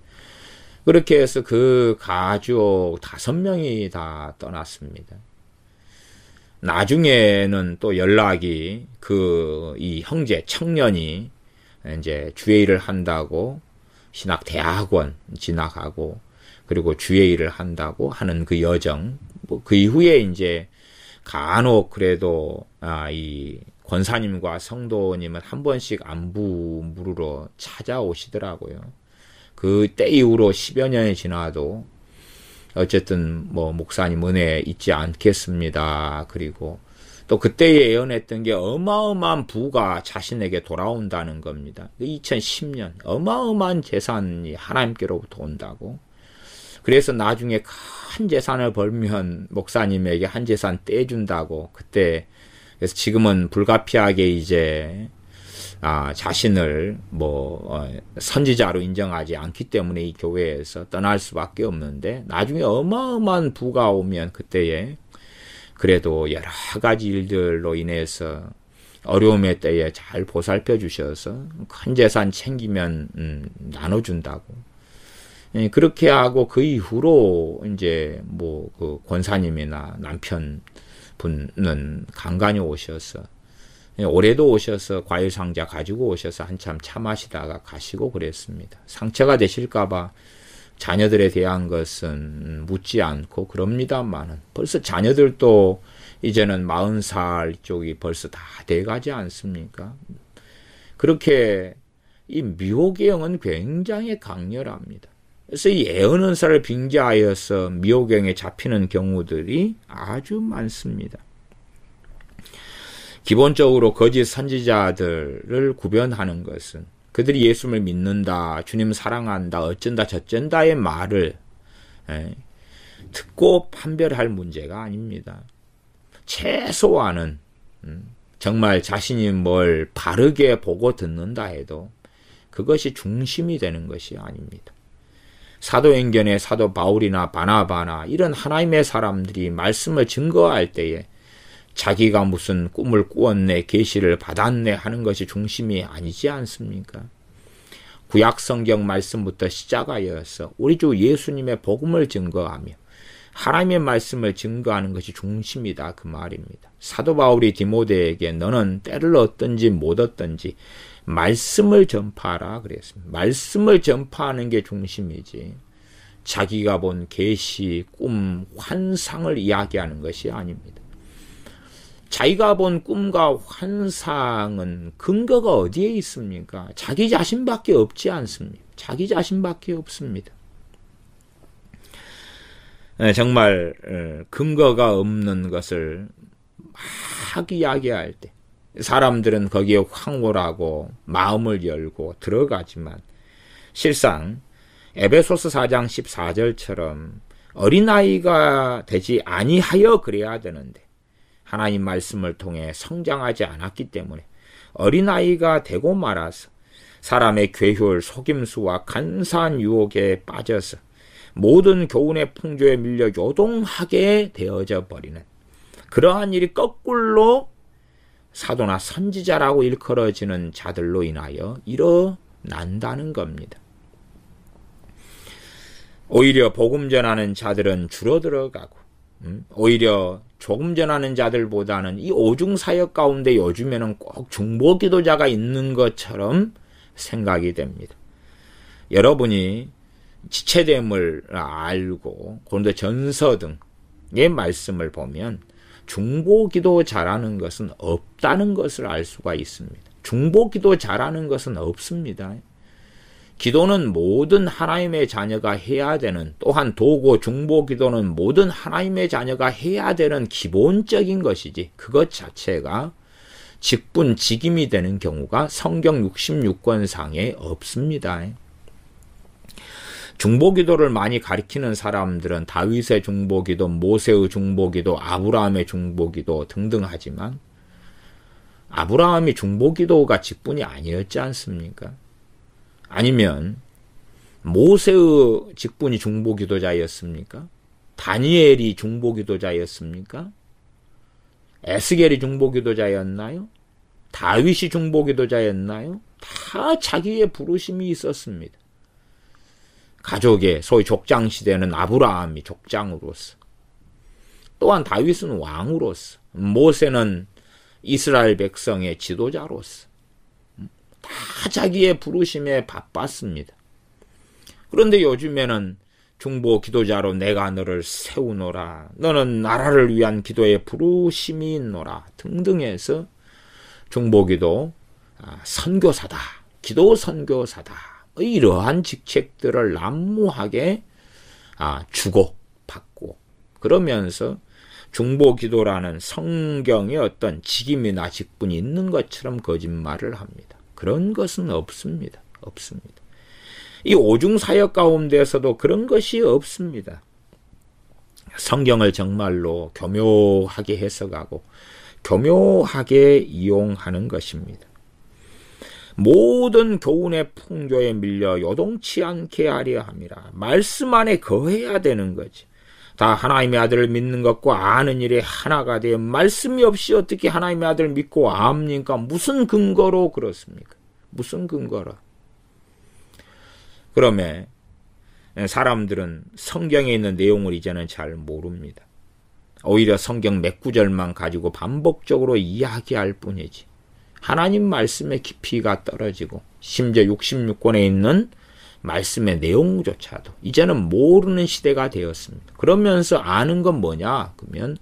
그렇게 해서 그 가족 5명이 다 떠났습니다. 나중에는 또 연락이 이 형제 청년이 이제 주의 일을 한다고 신학대학원 진학하고 그리고 주의 일을 한다고 하는 그 여정, 그 이후에 이제 간혹 그래도 이 권사님과 성도님은 한 번씩 안부 물으러 찾아오시더라고요. 그때 이후로 10여 년이 지나도 어쨌든 목사님 은혜 잊지 않겠습니다. 그리고 또 그때 예언했던 게 어마어마한 부가 자신에게 돌아온다는 겁니다. 2010년 어마어마한 재산이 하나님께로부터 온다고. 그래서 나중에 큰 재산을 벌면 목사님에게 한 재산 떼준다고. 그때 그래서 지금은 불가피하게 이제 자신을 선지자로 인정하지 않기 때문에 이 교회에서 떠날 수밖에 없는데 나중에 어마어마한 부가 오면 그때에 그래도 여러 가지 일들로 인해서 어려움의 때에 잘 보살펴 주셔서 큰 재산 챙기면 나눠준다고. 그렇게 하고 그 이후로 이제 그 권사님이나 남편분은 간간히 오셔서 올해도 오셔서 과일 상자 가지고 오셔서 한참 차 마시다가 가시고 그랬습니다. 상처가 되실까봐 자녀들에 대한 것은 묻지 않고 그럽니다만은 벌써 자녀들도 이제는 40살 쪽이 벌써 다 돼가지 않습니까? 그렇게 이 미혹의 영은 굉장히 강렬합니다. 그래서 이 예언 은사를 빙자하여서 미혹의 영에 잡히는 경우들이 아주 많습니다. 기본적으로 거짓 선지자들을 구별하는 것은 그들이 예수를 믿는다, 주님 사랑한다, 어쩐다 저쩐다의 말을 듣고 판별할 문제가 아닙니다. 최소한은 정말 자신이 뭘 바르게 보고 듣는다 해도 그것이 중심이 되는 것이 아닙니다. 사도행전의 사도 바울이나 바나바나 이런 하나님의 사람들이 말씀을 증거할 때에 자기가 무슨 꿈을 꾸었네, 계시를 받았네 하는 것이 중심이 아니지 않습니까? 구약 성경 말씀부터 시작하여서 우리 주 예수님의 복음을 증거하며 하나님의 말씀을 증거하는 것이 중심이다 그 말입니다. 사도 바울이 디모데에게 너는 때를 얻든지 못 얻든지 말씀을 전파하라 그랬습니다. 말씀을 전파하는 게 중심이지 자기가 본 계시, 꿈, 환상을 이야기하는 것이 아닙니다. 자기가 본 꿈과 환상은 근거가 어디에 있습니까? 자기 자신밖에 없지 않습니까? 자기 자신밖에 없습니다. 정말 근거가 없는 것을 막 이야기할 때 사람들은 거기에 황홀하고 마음을 열고 들어가지만 실상 에베소서 4장 14절처럼 어린아이가 되지 아니하여 그래야 되는데 하나님 말씀을 통해 성장하지 않았기 때문에 어린아이가 되고 말아서 사람의 괴효를 속임수와 간사한 유혹에 빠져서 모든 교훈의 풍조에 밀려 요동하게 되어져 버리는 그러한 일이 거꾸로 사도나 선지자라고 일컬어지는 자들로 인하여 일어난다는 겁니다. 오히려 복음 전하는 자들은 줄어들어가고 오히려 조금 전하는 자들보다는 이 오중사역 가운데 요즘에는 꼭 중보기도자가 있는 것처럼 생각이 됩니다. 여러분이 지체됨을 알고 고린도 전서 등의 말씀을 보면 중보기도 잘하는 것은 없다는 것을 알 수가 있습니다. 중보기도 잘하는 것은 없습니다. 기도는 모든 하나님의 자녀가 해야 되는 또한 도고 중보기도는 모든 하나님의 자녀가 해야 되는 기본적인 것이지 그것 자체가 직분 직임이 되는 경우가 성경 66권상에 없습니다. 중보기도를 많이 가리키는 사람들은 다윗의 중보기도, 모세의 중보기도, 아브라함의 중보기도 등등 하지만 아브라함이 중보기도가 직분이 아니었지 않습니까? 아니면 모세의 직분이 중보기도자였습니까? 다니엘이 중보기도자였습니까? 에스겔이 중보기도자였나요? 다윗이 중보기도자였나요? 다 자기의 부르심이 있었습니다. 가족의 소위 족장시대는 아브라함이 족장으로서 또한 다윗은 왕으로서 모세는 이스라엘 백성의 지도자로서 다 자기의 부르심에 바빴습니다. 그런데 요즘에는 중보 기도자로 내가 너를 세우노라 너는 나라를 위한 기도에 부르심이 있노라 등등 해서 중보기도 선교사다 기도 선교사다 이러한 직책들을 난무하게 주고받고 그러면서 중보기도라는 성경의 어떤 직임이나 직분이 있는 것처럼 거짓말을 합니다. 그런 것은 없습니다. 없습니다. 이 오중사역 가운데서도 그런 것이 없습니다. 성경을 정말로 교묘하게 해석하고 교묘하게 이용하는 것입니다. 모든 교훈의 풍조에 밀려 요동치 않게 하려 함이라. 말씀 안에 거해야 되는 거지. 다 하나님의 아들을 믿는 것과 아는 일에 하나가 되어 말씀이 없이 어떻게 하나님의 아들을 믿고 압니까? 무슨 근거로 그렇습니까? 무슨 근거로? 그러면 사람들은 성경에 있는 내용을 이제는 잘 모릅니다. 오히려 성경 몇 구절만 가지고 반복적으로 이야기할 뿐이지 하나님 말씀의 깊이가 떨어지고 심지어 66권에 있는 말씀의 내용조차도 이제는 모르는 시대가 되었습니다. 그러면서 아는 건 뭐냐? 그러면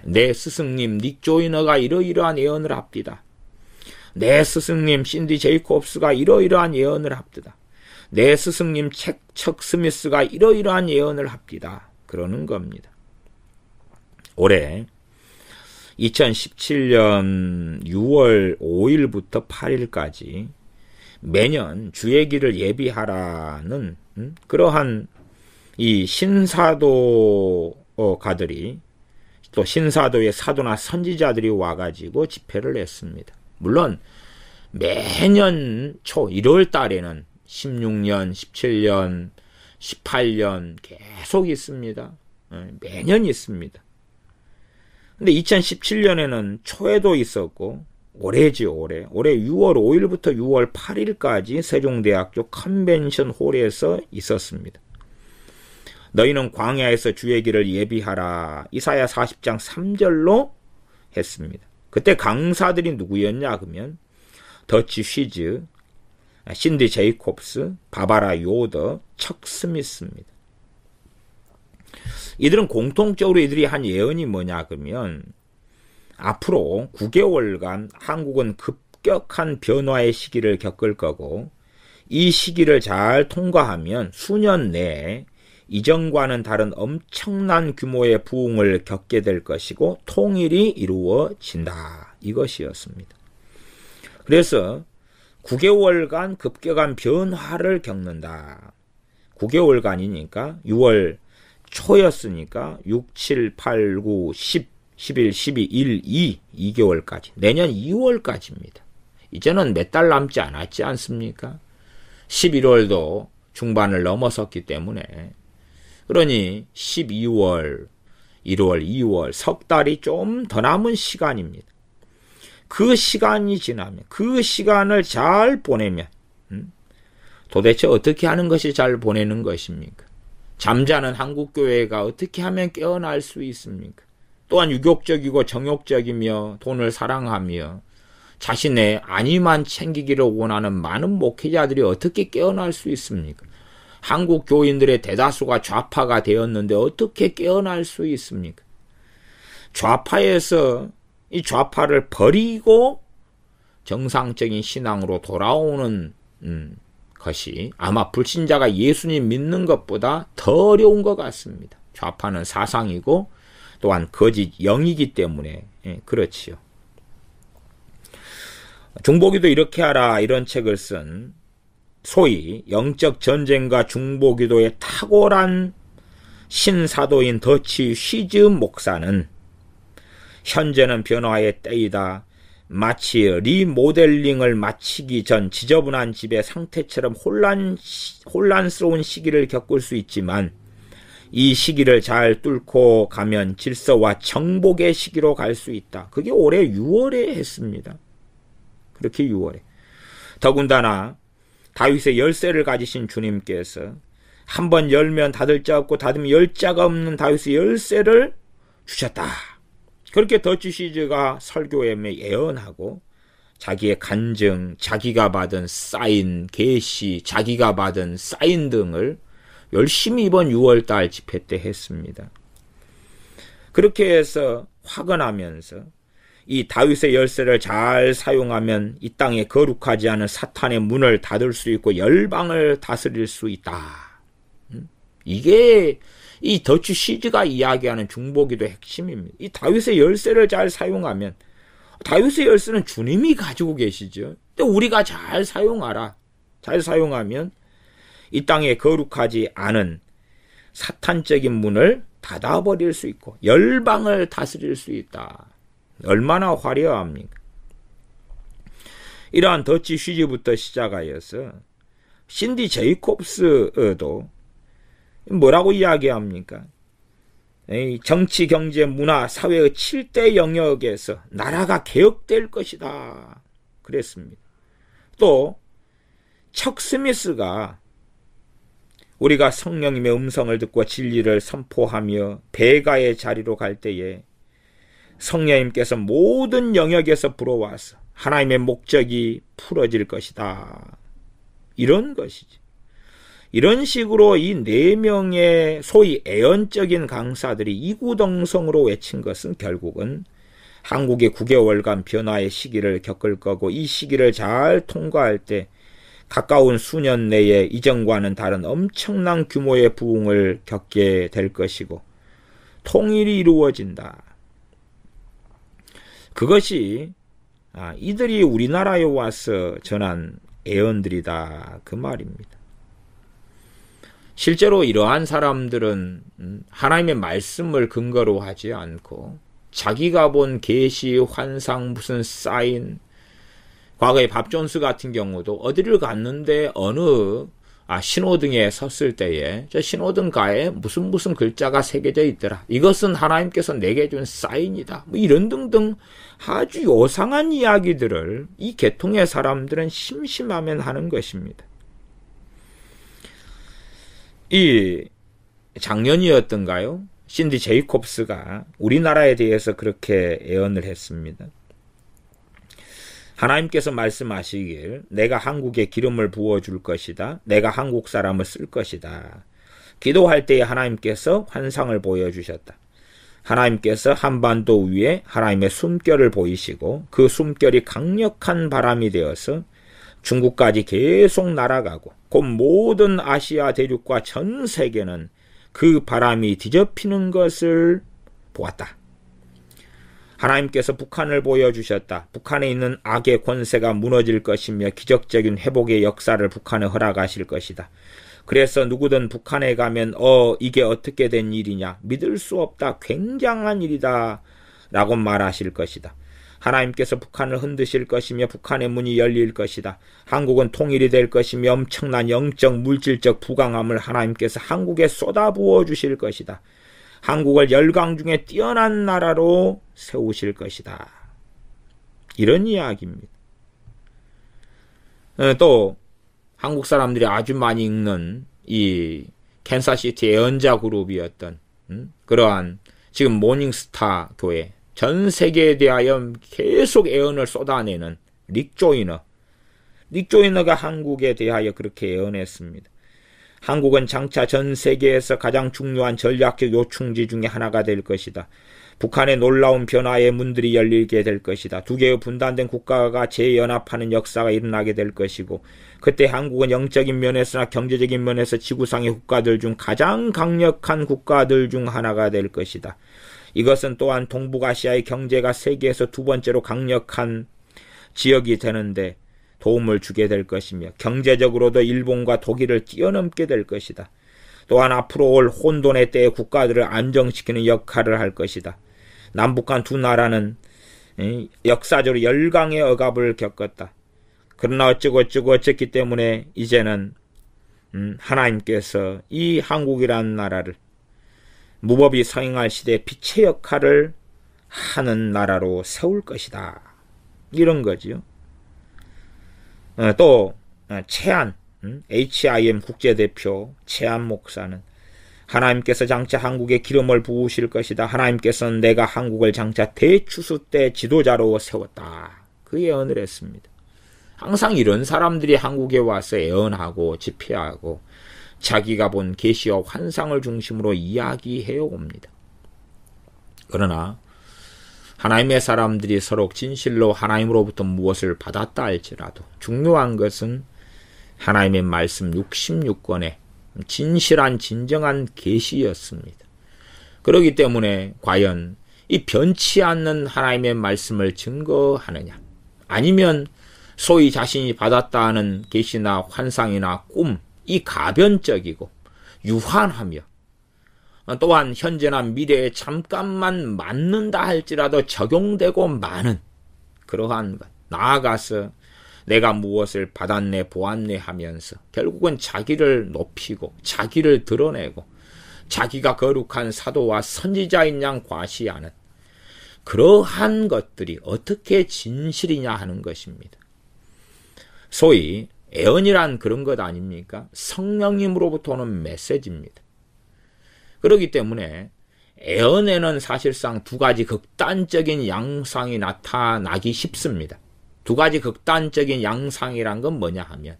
내 스승님 닉 조이너가 이러이러한 예언을 합디다. 내 스승님 신디 제이콥스가 이러이러한 예언을 합디다. 내 스승님 척 스미스가 이러이러한 예언을 합디다. 그러는 겁니다. 올해 2017년 6월 5일부터 8일까지 매년 주의 길을 예비하라는 그러한 이 신사도가들이 또 신사도의 사도나 선지자들이 와가지고 집회를 했습니다. 물론 매년 초 1월 달에는 16년, 17년, 18년 계속 있습니다. 매년 있습니다. 근데 2017년에는 초에도 있었고 올해죠, 올해 6월 5일부터 6월 8일까지 세종대학교 컨벤션 홀에서 있었습니다. 너희는 광야에서 주의 길을 예비하라. 이사야 40장 3절로 했습니다. 그때 강사들이 누구였냐 그러면 더치 쉬즈, 신디 제이콥스, 바바라 요더, 척 스미스입니다. 이들은 공통적으로 이들이 한 예언이 뭐냐 그러면 앞으로 9개월간 한국은 급격한 변화의 시기를 겪을 거고 이 시기를 잘 통과하면 수년 내에 이전과는 다른 엄청난 규모의 부흥을 겪게 될 것이고 통일이 이루어진다. 이것이었습니다. 그래서 9개월간 급격한 변화를 겪는다. 9개월간이니까 6월 초였으니까 6, 7, 8, 9, 10, 11, 12, 1, 2개월까지. 내년 2월까지입니다. 이제는 몇 달 남지 않았지 않습니까? 11월도 중반을 넘어섰기 때문에. 그러니 12월, 1월, 2월, 석 달이 좀 더 남은 시간입니다. 그 시간이 지나면, 그 시간을 잘 보내면, 도대체 어떻게 하는 것이 잘 보내는 것입니까? 잠자는 한국교회가 어떻게 하면 깨어날 수 있습니까? 또한 유격적이고 정욕적이며 돈을 사랑하며 자신의 안위만 챙기기를 원하는 많은 목회자들이 어떻게 깨어날 수 있습니까? 한국 교인들의 대다수가 좌파가 되었는데 어떻게 깨어날 수 있습니까? 좌파에서 이 좌파를 버리고 정상적인 신앙으로 돌아오는 것이 아마 불신자가 예수님 믿는 것보다 더 어려운 것 같습니다. 좌파는 사상이고 또한 거짓 영이기 때문에 그렇지요. 중보기도 이렇게 하라 이런 책을 쓴 소위 영적 전쟁과 중보기도의 탁월한 신사도인 더치 쉬즈 목사는 현재는 변화의 때이다. 마치 리모델링을 마치기 전 지저분한 집의 상태처럼 혼란스러운 시기를 겪을 수 있지만 이 시기를 잘 뚫고 가면 질서와 정복의 시기로 갈 수 있다. 그게 올해 6월에 했습니다. 그렇게 6월에. 더군다나 다윗의 열쇠를 가지신 주님께서 한 번 열면 닫을 자 없고 닫으면 열 자가 없는 다윗의 열쇠를 주셨다. 그렇게 더치 쉬즈가 설교에 예언하고 자기의 간증, 자기가 받은 사인, 계시, 자기가 받은 사인 등을 열심히 이번 6월달 집회 때 했습니다. 그렇게 해서 화근하면서 이 다윗의 열쇠를 잘 사용하면 이 땅에 거룩하지 않은 사탄의 문을 닫을 수 있고 열방을 다스릴 수 있다. 이게 이 더치 쉬즈가 이야기하는 중보기도의 핵심입니다. 이 다윗의 열쇠를 잘 사용하면 다윗의 열쇠는 주님이 가지고 계시죠. 근데 우리가 잘 사용하라. 잘 사용하면 이 땅에 거룩하지 않은 사탄적인 문을 닫아버릴 수 있고 열방을 다스릴 수 있다. 얼마나 화려합니까? 이러한 더치 쉬즈부터 시작하여서 신디 제이콥스도 뭐라고 이야기합니까? 정치, 경제, 문화, 사회의 7대 영역에서 나라가 개혁될 것이다. 그랬습니다. 또 척 스미스가 우리가 성령님의 음성을 듣고 진리를 선포하며 배가의 자리로 갈 때에 성령님께서 모든 영역에서 불어와서 하나님의 목적이 풀어질 것이다. 이런 것이지. 이런 식으로 이 4명의 소위 애언적인 강사들이 이구동성으로 외친 것은 결국은 한국의 9개월간 변화의 시기를 겪을 거고 이 시기를 잘 통과할 때 가까운 수년 내에 이전과는 다른 엄청난 규모의 부흥을 겪게 될 것이고 통일이 이루어진다. 그것이 이들이 우리나라에 와서 전한 애언들이다. 그 말입니다. 실제로 이러한 사람들은 하나님의 말씀을 근거로 하지 않고 자기가 본 계시, 환상, 무슨 사인, 과거에 밥 존스 같은 경우도 어디를 갔는데 어느 신호등에 섰을 때에 저 신호등 가에 무슨 글자가 새겨져 있더라. 이것은 하나님께서 내게 준 사인이다. 뭐 이런 등등 아주 요상한 이야기들을 이 계통의 사람들은 심심하면 하는 것입니다. 이 작년이었던가요? 신디 제이콥스가 우리나라에 대해서 그렇게 예언을 했습니다. 하나님께서 말씀하시길 내가 한국에 기름을 부어줄 것이다. 내가 한국 사람을 쓸 것이다. 기도할 때에 하나님께서 환상을 보여주셨다. 하나님께서 한반도 위에 하나님의 숨결을 보이시고 그 숨결이 강력한 바람이 되어서 중국까지 계속 날아가고 곧 모든 아시아 대륙과 전 세계는 그 바람이 뒤덮이는 것을 보았다. 하나님께서 북한을 보여주셨다. 북한에 있는 악의 권세가 무너질 것이며 기적적인 회복의 역사를 북한에 허락하실 것이다. 그래서 누구든 북한에 가면 이게 어떻게 된 일이냐, 믿을 수 없다, 굉장한 일이다 라고 말하실 것이다. 하나님께서 북한을 흔드실 것이며 북한의 문이 열릴 것이다. 한국은 통일이 될 것이며 엄청난 영적 물질적 부강함을 하나님께서 한국에 쏟아부어 주실 것이다. 한국을 열강 중에 뛰어난 나라로 세우실 것이다. 이런 이야기입니다. 또 한국 사람들이 아주 많이 읽는 이 캔사시티 예언자 그룹이었던 그러한 지금 모닝스타 교회, 전 세계에 대하여 계속 예언을 쏟아내는 릭 조이너가 한국에 대하여 그렇게 예언했습니다. 한국은 장차 전 세계에서 가장 중요한 전략적 요충지 중에 하나가 될 것이다. 북한의 놀라운 변화의 문들이 열리게 될 것이다. 두 개의 분단된 국가가 재연합하는 역사가 일어나게 될 것이고 그때 한국은 영적인 면에서나 경제적인 면에서 지구상의 국가들 중 가장 강력한 국가들 중 하나가 될 것이다. 이것은 또한 동북아시아의 경제가 세계에서 두 번째로 강력한 지역이 되는데 도움을 주게 될 것이며 경제적으로도 일본과 독일을 뛰어넘게 될 것이다. 또한 앞으로 올 혼돈의 때에 국가들을 안정시키는 역할을 할 것이다. 남북한 두 나라는 역사적으로 열강의 억압을 겪었다. 그러나 어쩌기 때문에 이제는 하나님께서 이 한국이라는 나라를 무법이 성행할 시대에 빛의 역할을 하는 나라로 세울 것이다. 이런 거지요. 또 최안 HIM 국제대표 최안 목사는 하나님께서 장차 한국에 기름을 부으실 것이다. 하나님께서는 내가 한국을 장차 대추수 때 지도자로 세웠다. 그 예언을 했습니다. 항상 이런 사람들이 한국에 와서 예언하고 집회하고 자기가 본 계시와 환상을 중심으로 이야기해 옵니다. 그러나 하나님의 사람들이 서로 진실로 하나님으로부터 무엇을 받았다 할지라도 중요한 것은 하나님의 말씀 66권의 진실한 진정한 계시였습니다. 그렇기 때문에 과연 이 변치 않는 하나님의 말씀을 증거하느냐, 아니면 소위 자신이 받았다 하는 계시나 환상이나 꿈, 이 가변적이고 유한하며 또한 현재나 미래에 잠깐만 맞는다 할지라도 적용되고 마는 그러한 것, 나아가서 내가 무엇을 받았네 보았네 하면서 결국은 자기를 높이고 자기를 드러내고 자기가 거룩한 사도와 선지자인 양 과시하는 그러한 것들이 어떻게 진실이냐 하는 것입니다. 소위 예언이란 그런 것 아닙니까? 성령님으로부터 오는 메시지입니다. 그렇기 때문에 예언에는 사실상 두 가지 극단적인 양상이 나타나기 쉽습니다. 두 가지 극단적인 양상이란 건 뭐냐 하면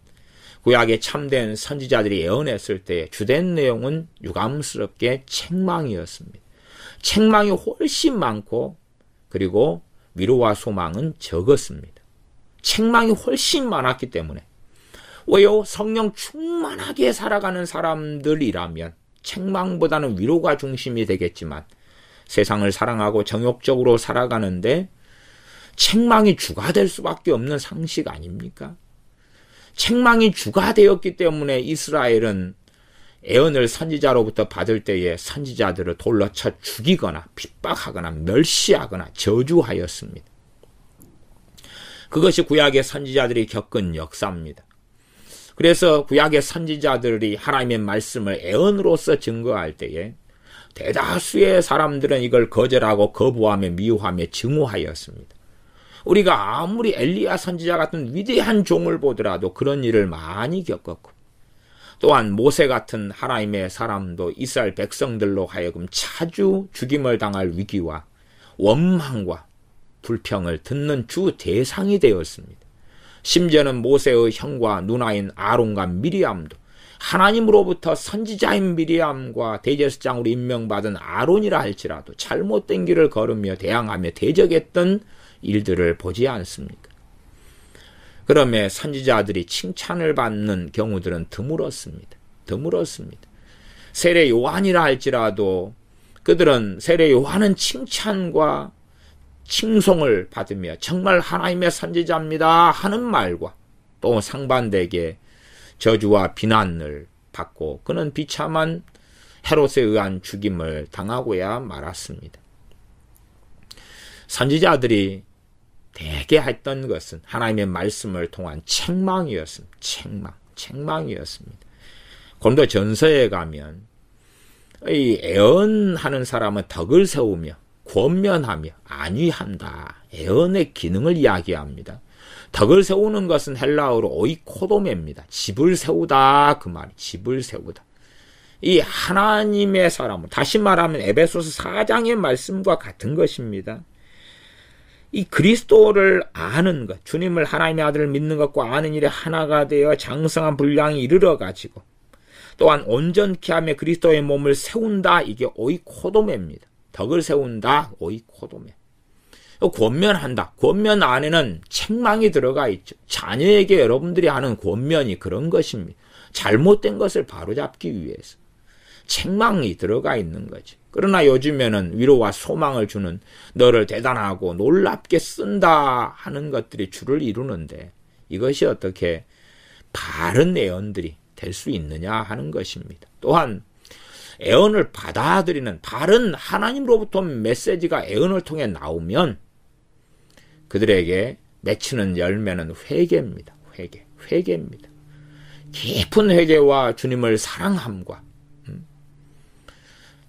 구약의 참된 선지자들이 예언했을 때 주된 내용은 유감스럽게 책망이었습니다. 책망이 훨씬 많고 그리고 위로와 소망은 적었습니다. 책망이 훨씬 많았기 때문에 왜요? 성령 충만하게 살아가는 사람들이라면 책망보다는 위로가 중심이 되겠지만 세상을 사랑하고 정욕적으로 살아가는데 책망이 주가 될 수밖에 없는 상식 아닙니까? 책망이 주가 되었기 때문에 이스라엘은 예언을 선지자로부터 받을 때에 선지자들을 돌로 쳐 죽이거나 핍박하거나 멸시하거나 저주하였습니다. 그것이 구약의 선지자들이 겪은 역사입니다. 그래서 구약의 선지자들이 하나님의 말씀을 예언으로서 증거할 때에 대다수의 사람들은 이걸 거절하고 거부하며 미워하며 증오하였습니다. 우리가 아무리 엘리야 선지자 같은 위대한 종을 보더라도 그런 일을 많이 겪었고, 또한 모세 같은 하나님의 사람도 이스라엘 백성들로 하여금 자주 죽임을 당할 위기와 원망과 불평을 듣는 주 대상이 되었습니다. 심지어는 모세의 형과 누나인 아론과 미리암도 하나님으로부터 선지자인 미리암과 대제사장으로 임명받은 아론이라 할지라도 잘못된 길을 걸으며 대항하며 대적했던 일들을 보지 않습니까? 그러면 선지자들이 칭찬을 받는 경우들은 드물었습니다. 세례 요한이라 할지라도 그들은 세례 요한은 칭찬과 칭송을 받으며 정말 하나님의 선지자입니다 하는 말과 또 상반되게 저주와 비난을 받고 그는 비참한 헤롯에 의한 죽임을 당하고야 말았습니다. 선지자들이 대개 했던 것은 하나님의 말씀을 통한 책망이었습니다. 책망이었습니다. 고린도 전서에 가면 이 애언하는 사람은 덕을 세우며 권면하며 안위한다. 애언의 기능을 이야기합니다. 덕을 세우는 것은 헬라어로 오이코도메입니다. 집을 세우다 그 말이 집을 세우다. 이 하나님의 사람은 다시 말하면 에베소서 4장의 말씀과 같은 것입니다. 이 그리스도를 아는 것, 주님을 하나님의 아들을 믿는 것과 아는 일에 하나가 되어 장성한 분량에 이르러 가지고 또한 온전케 하며 그리스도의 몸을 세운다. 이게 오이코도메입니다. 덕을 세운다. 오이코도메. 권면한다. 권면 안에는 책망이 들어가 있죠. 자녀에게 여러분들이 하는 권면이 그런 것입니다. 잘못된 것을 바로잡기 위해서 책망이 들어가 있는 거죠. 그러나 요즘에는 위로와 소망을 주는 너를 대단하고 놀랍게 쓴다 하는 것들이 주를 이루는데 이것이 어떻게 바른 애언들이 될 수 있느냐 하는 것입니다. 또한 애언을 받아들이는 바른 하나님으로부터 메시지가 애언을 통해 나오면 그들에게 맺히는 열매는 회개입니다. 회개입니다. 깊은 회개와 주님을 사랑함과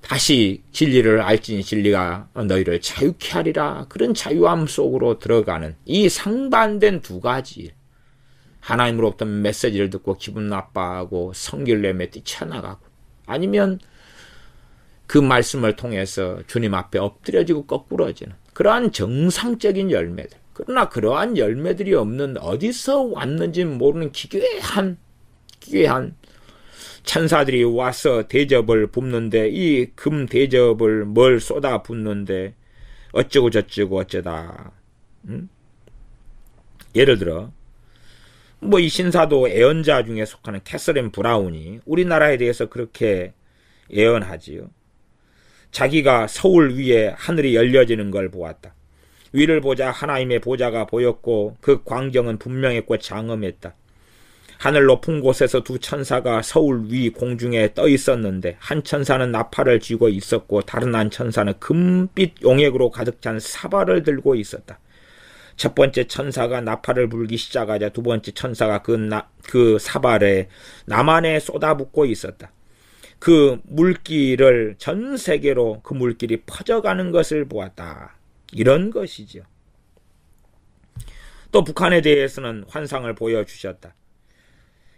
다시 진리를 알지니 진리가 너희를 자유케 하리라. 그런 자유함 속으로 들어가는 이 상반된 두 가지 하나님으로부터 메시지를 듣고 기분 나빠하고 성기를 내며 뛰쳐나가고 아니면 그 말씀을 통해서 주님 앞에 엎드려지고 거꾸러지는 그러한 정상적인 열매들. 그러나 그러한 열매들이 없는 어디서 왔는지 모르는 기괴한 천사들이 와서 대접을 붓는데 이 금 대접을 뭘 쏟아 붓는데 어쩌고 저쩌고 어쩌다. 예를 들어 이 신사도 예언자 중에 속하는 캐서린 브라운이 우리나라에 대해서 그렇게 예언하지요. 자기가 서울 위에 하늘이 열려지는 걸 보았다. 위를 보자 하나님의 보좌가 보였고 그 광경은 분명했고 장엄했다. 하늘 높은 곳에서 두 천사가 서울 위 공중에 떠 있었는데 한 천사는 나팔을 쥐고 있었고 다른 한 천사는 금빛 용액으로 가득 찬 사발을 들고 있었다. 첫 번째 천사가 나팔을 불기 시작하자 두 번째 천사가 그 사발에 나만에 쏟아붓고 있었다. 그 물길을 전 세계로 그 물길이 퍼져가는 것을 보았다. 이런 것이죠. 또 북한에 대해서는 환상을 보여주셨다.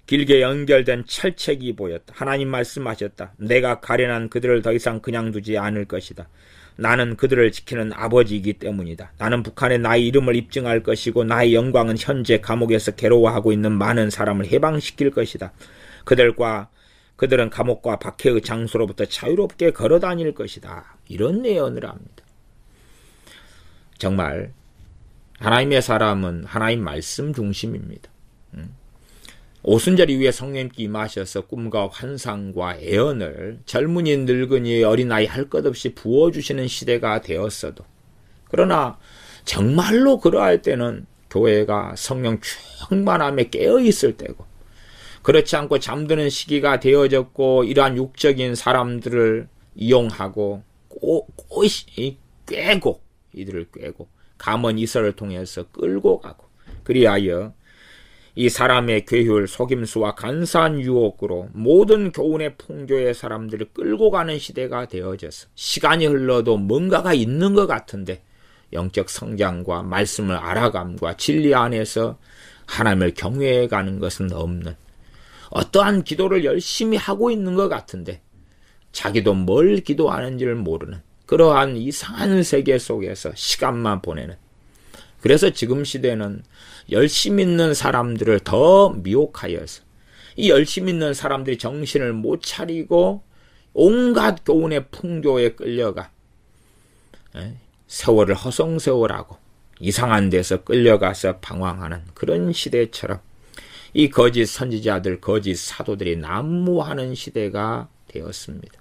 길게 연결된 철책이 보였다. 하나님 말씀하셨다. 내가 가련한 그들을 더 이상 그냥 두지 않을 것이다. 나는 그들을 지키는 아버지이기 때문이다. 나는 북한에 나의 이름을 입증할 것이고 나의 영광은 현재 감옥에서 괴로워하고 있는 많은 사람을 해방시킬 것이다. 그들은 감옥과 박해의 장소로부터 자유롭게 걸어다닐 것이다. 이런 예언을 합니다. 정말 하나님의 사람은 하나님 말씀 중심입니다. 오순절 이후에 성령님께 임하셔서 꿈과 환상과 예언을 젊은이 늙은이 어린아이 할 것 없이 부어주시는 시대가 되었어도 그러나 정말로 그러할 때는 교회가 성령 충만함에 깨어있을 때고 그렇지 않고 잠드는 시기가 되어졌고 이러한 육적인 사람들을 이용하고 꿰고 이들을 꿰고 감언 이설을 통해서 끌고 가고 그리하여 이 사람의 괴율, 속임수와 간사한 유혹으로 모든 교훈의 풍조의 사람들을 끌고 가는 시대가 되어져서 시간이 흘러도 뭔가가 있는 것 같은데 영적 성장과 말씀을 알아감과 진리 안에서 하나님을 경외해 가는 것은 없는 어떠한 기도를 열심히 하고 있는 것 같은데 자기도 뭘 기도하는지를 모르는 그러한 이상한 세계 속에서 시간만 보내는 그래서 지금 시대는 열심 있는 사람들을 더 미혹하여서 이 열심 있는 사람들이 정신을 못 차리고 온갖 교훈의 풍조에 끌려가 세월을 허송세월하고 이상한 데서 끌려가서 방황하는 그런 시대처럼 이 거짓 선지자들, 거짓 사도들이 난무하는 시대가 되었습니다.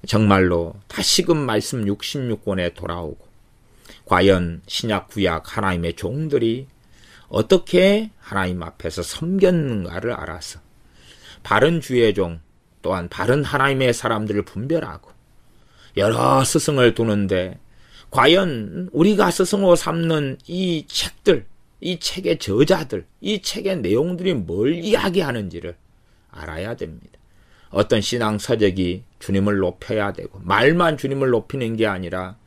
정말로 다시금 말씀 66권에 돌아오고 과연 신약 구약 하나님의 종들이 어떻게 하나님 앞에서 섬겼는가를 알아서 바른 주의 종 또한 바른 하나님의 사람들을 분별하고 여러 스승을 두는데 과연 우리가 스승으로 삼는 이 책들, 이 책의 저자들, 이 책의 내용들이 뭘 이야기하는지를 알아야 됩니다. 어떤 신앙 서적이 주님을 높여야 되고 말만 주님을 높이는 게 아니라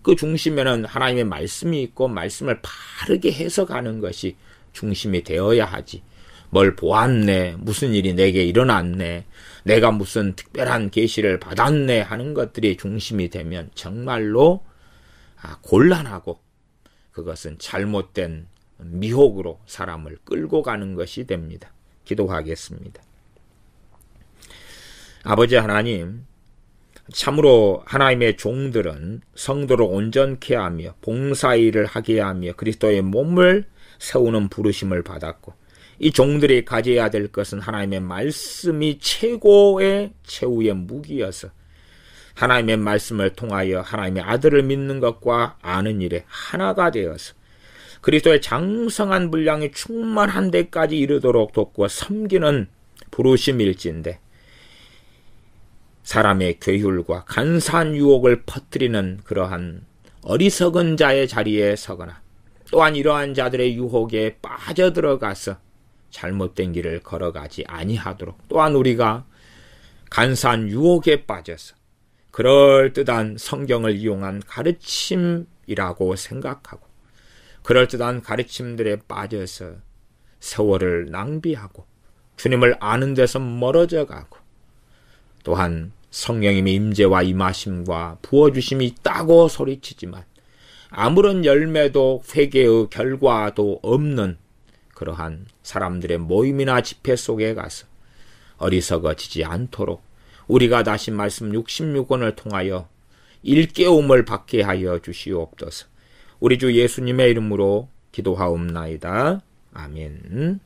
그 중심에는 하나님의 말씀이 있고 말씀을 바르게 해석하는 것이 중심이 되어야 하지. 뭘 보았네, 무슨 일이 내게 일어났네, 내가 무슨 특별한 계시를 받았네 하는 것들이 중심이 되면 정말로 곤란하고 그것은 잘못된 미혹으로 사람을 끌고 가는 것이 됩니다. 기도하겠습니다. 아버지 하나님, 참으로 하나님의 종들은 성도를 온전케 하며 봉사일을 하게 하며 그리스도의 몸을 세우는 부르심을 받았고 이 종들이 가져야 될 것은 하나님의 말씀이 최고의 최후의 무기여서 하나님의 말씀을 통하여 하나님의 아들을 믿는 것과 아는 일에 하나가 되어서 그리스도의 장성한 분량이 충만한 데까지 이르도록 돕고 섬기는 부르심일진데 사람의 괴율과 간사한 유혹을 퍼뜨리는 그러한 어리석은 자의 자리에 서거나 또한 이러한 자들의 유혹에 빠져들어가서 잘못된 길을 걸어가지 아니하도록 또한 우리가 간사한 유혹에 빠져서 그럴듯한 성경을 이용한 가르침이라고 생각하고 그럴듯한 가르침들에 빠져서 세월을 낭비하고 주님을 아는 데서 멀어져 가고 또한 성령님의 임재와 임하심과 부어주심이 있다고 소리치지만 아무런 열매도 회개의 결과도 없는 그러한 사람들의 모임이나 집회 속에 가서 어리석어지지 않도록 우리가 다시 말씀 66권을 통하여 일깨움을 받게 하여 주시옵소서. 우리 주 예수님의 이름으로 기도하옵나이다. 아멘.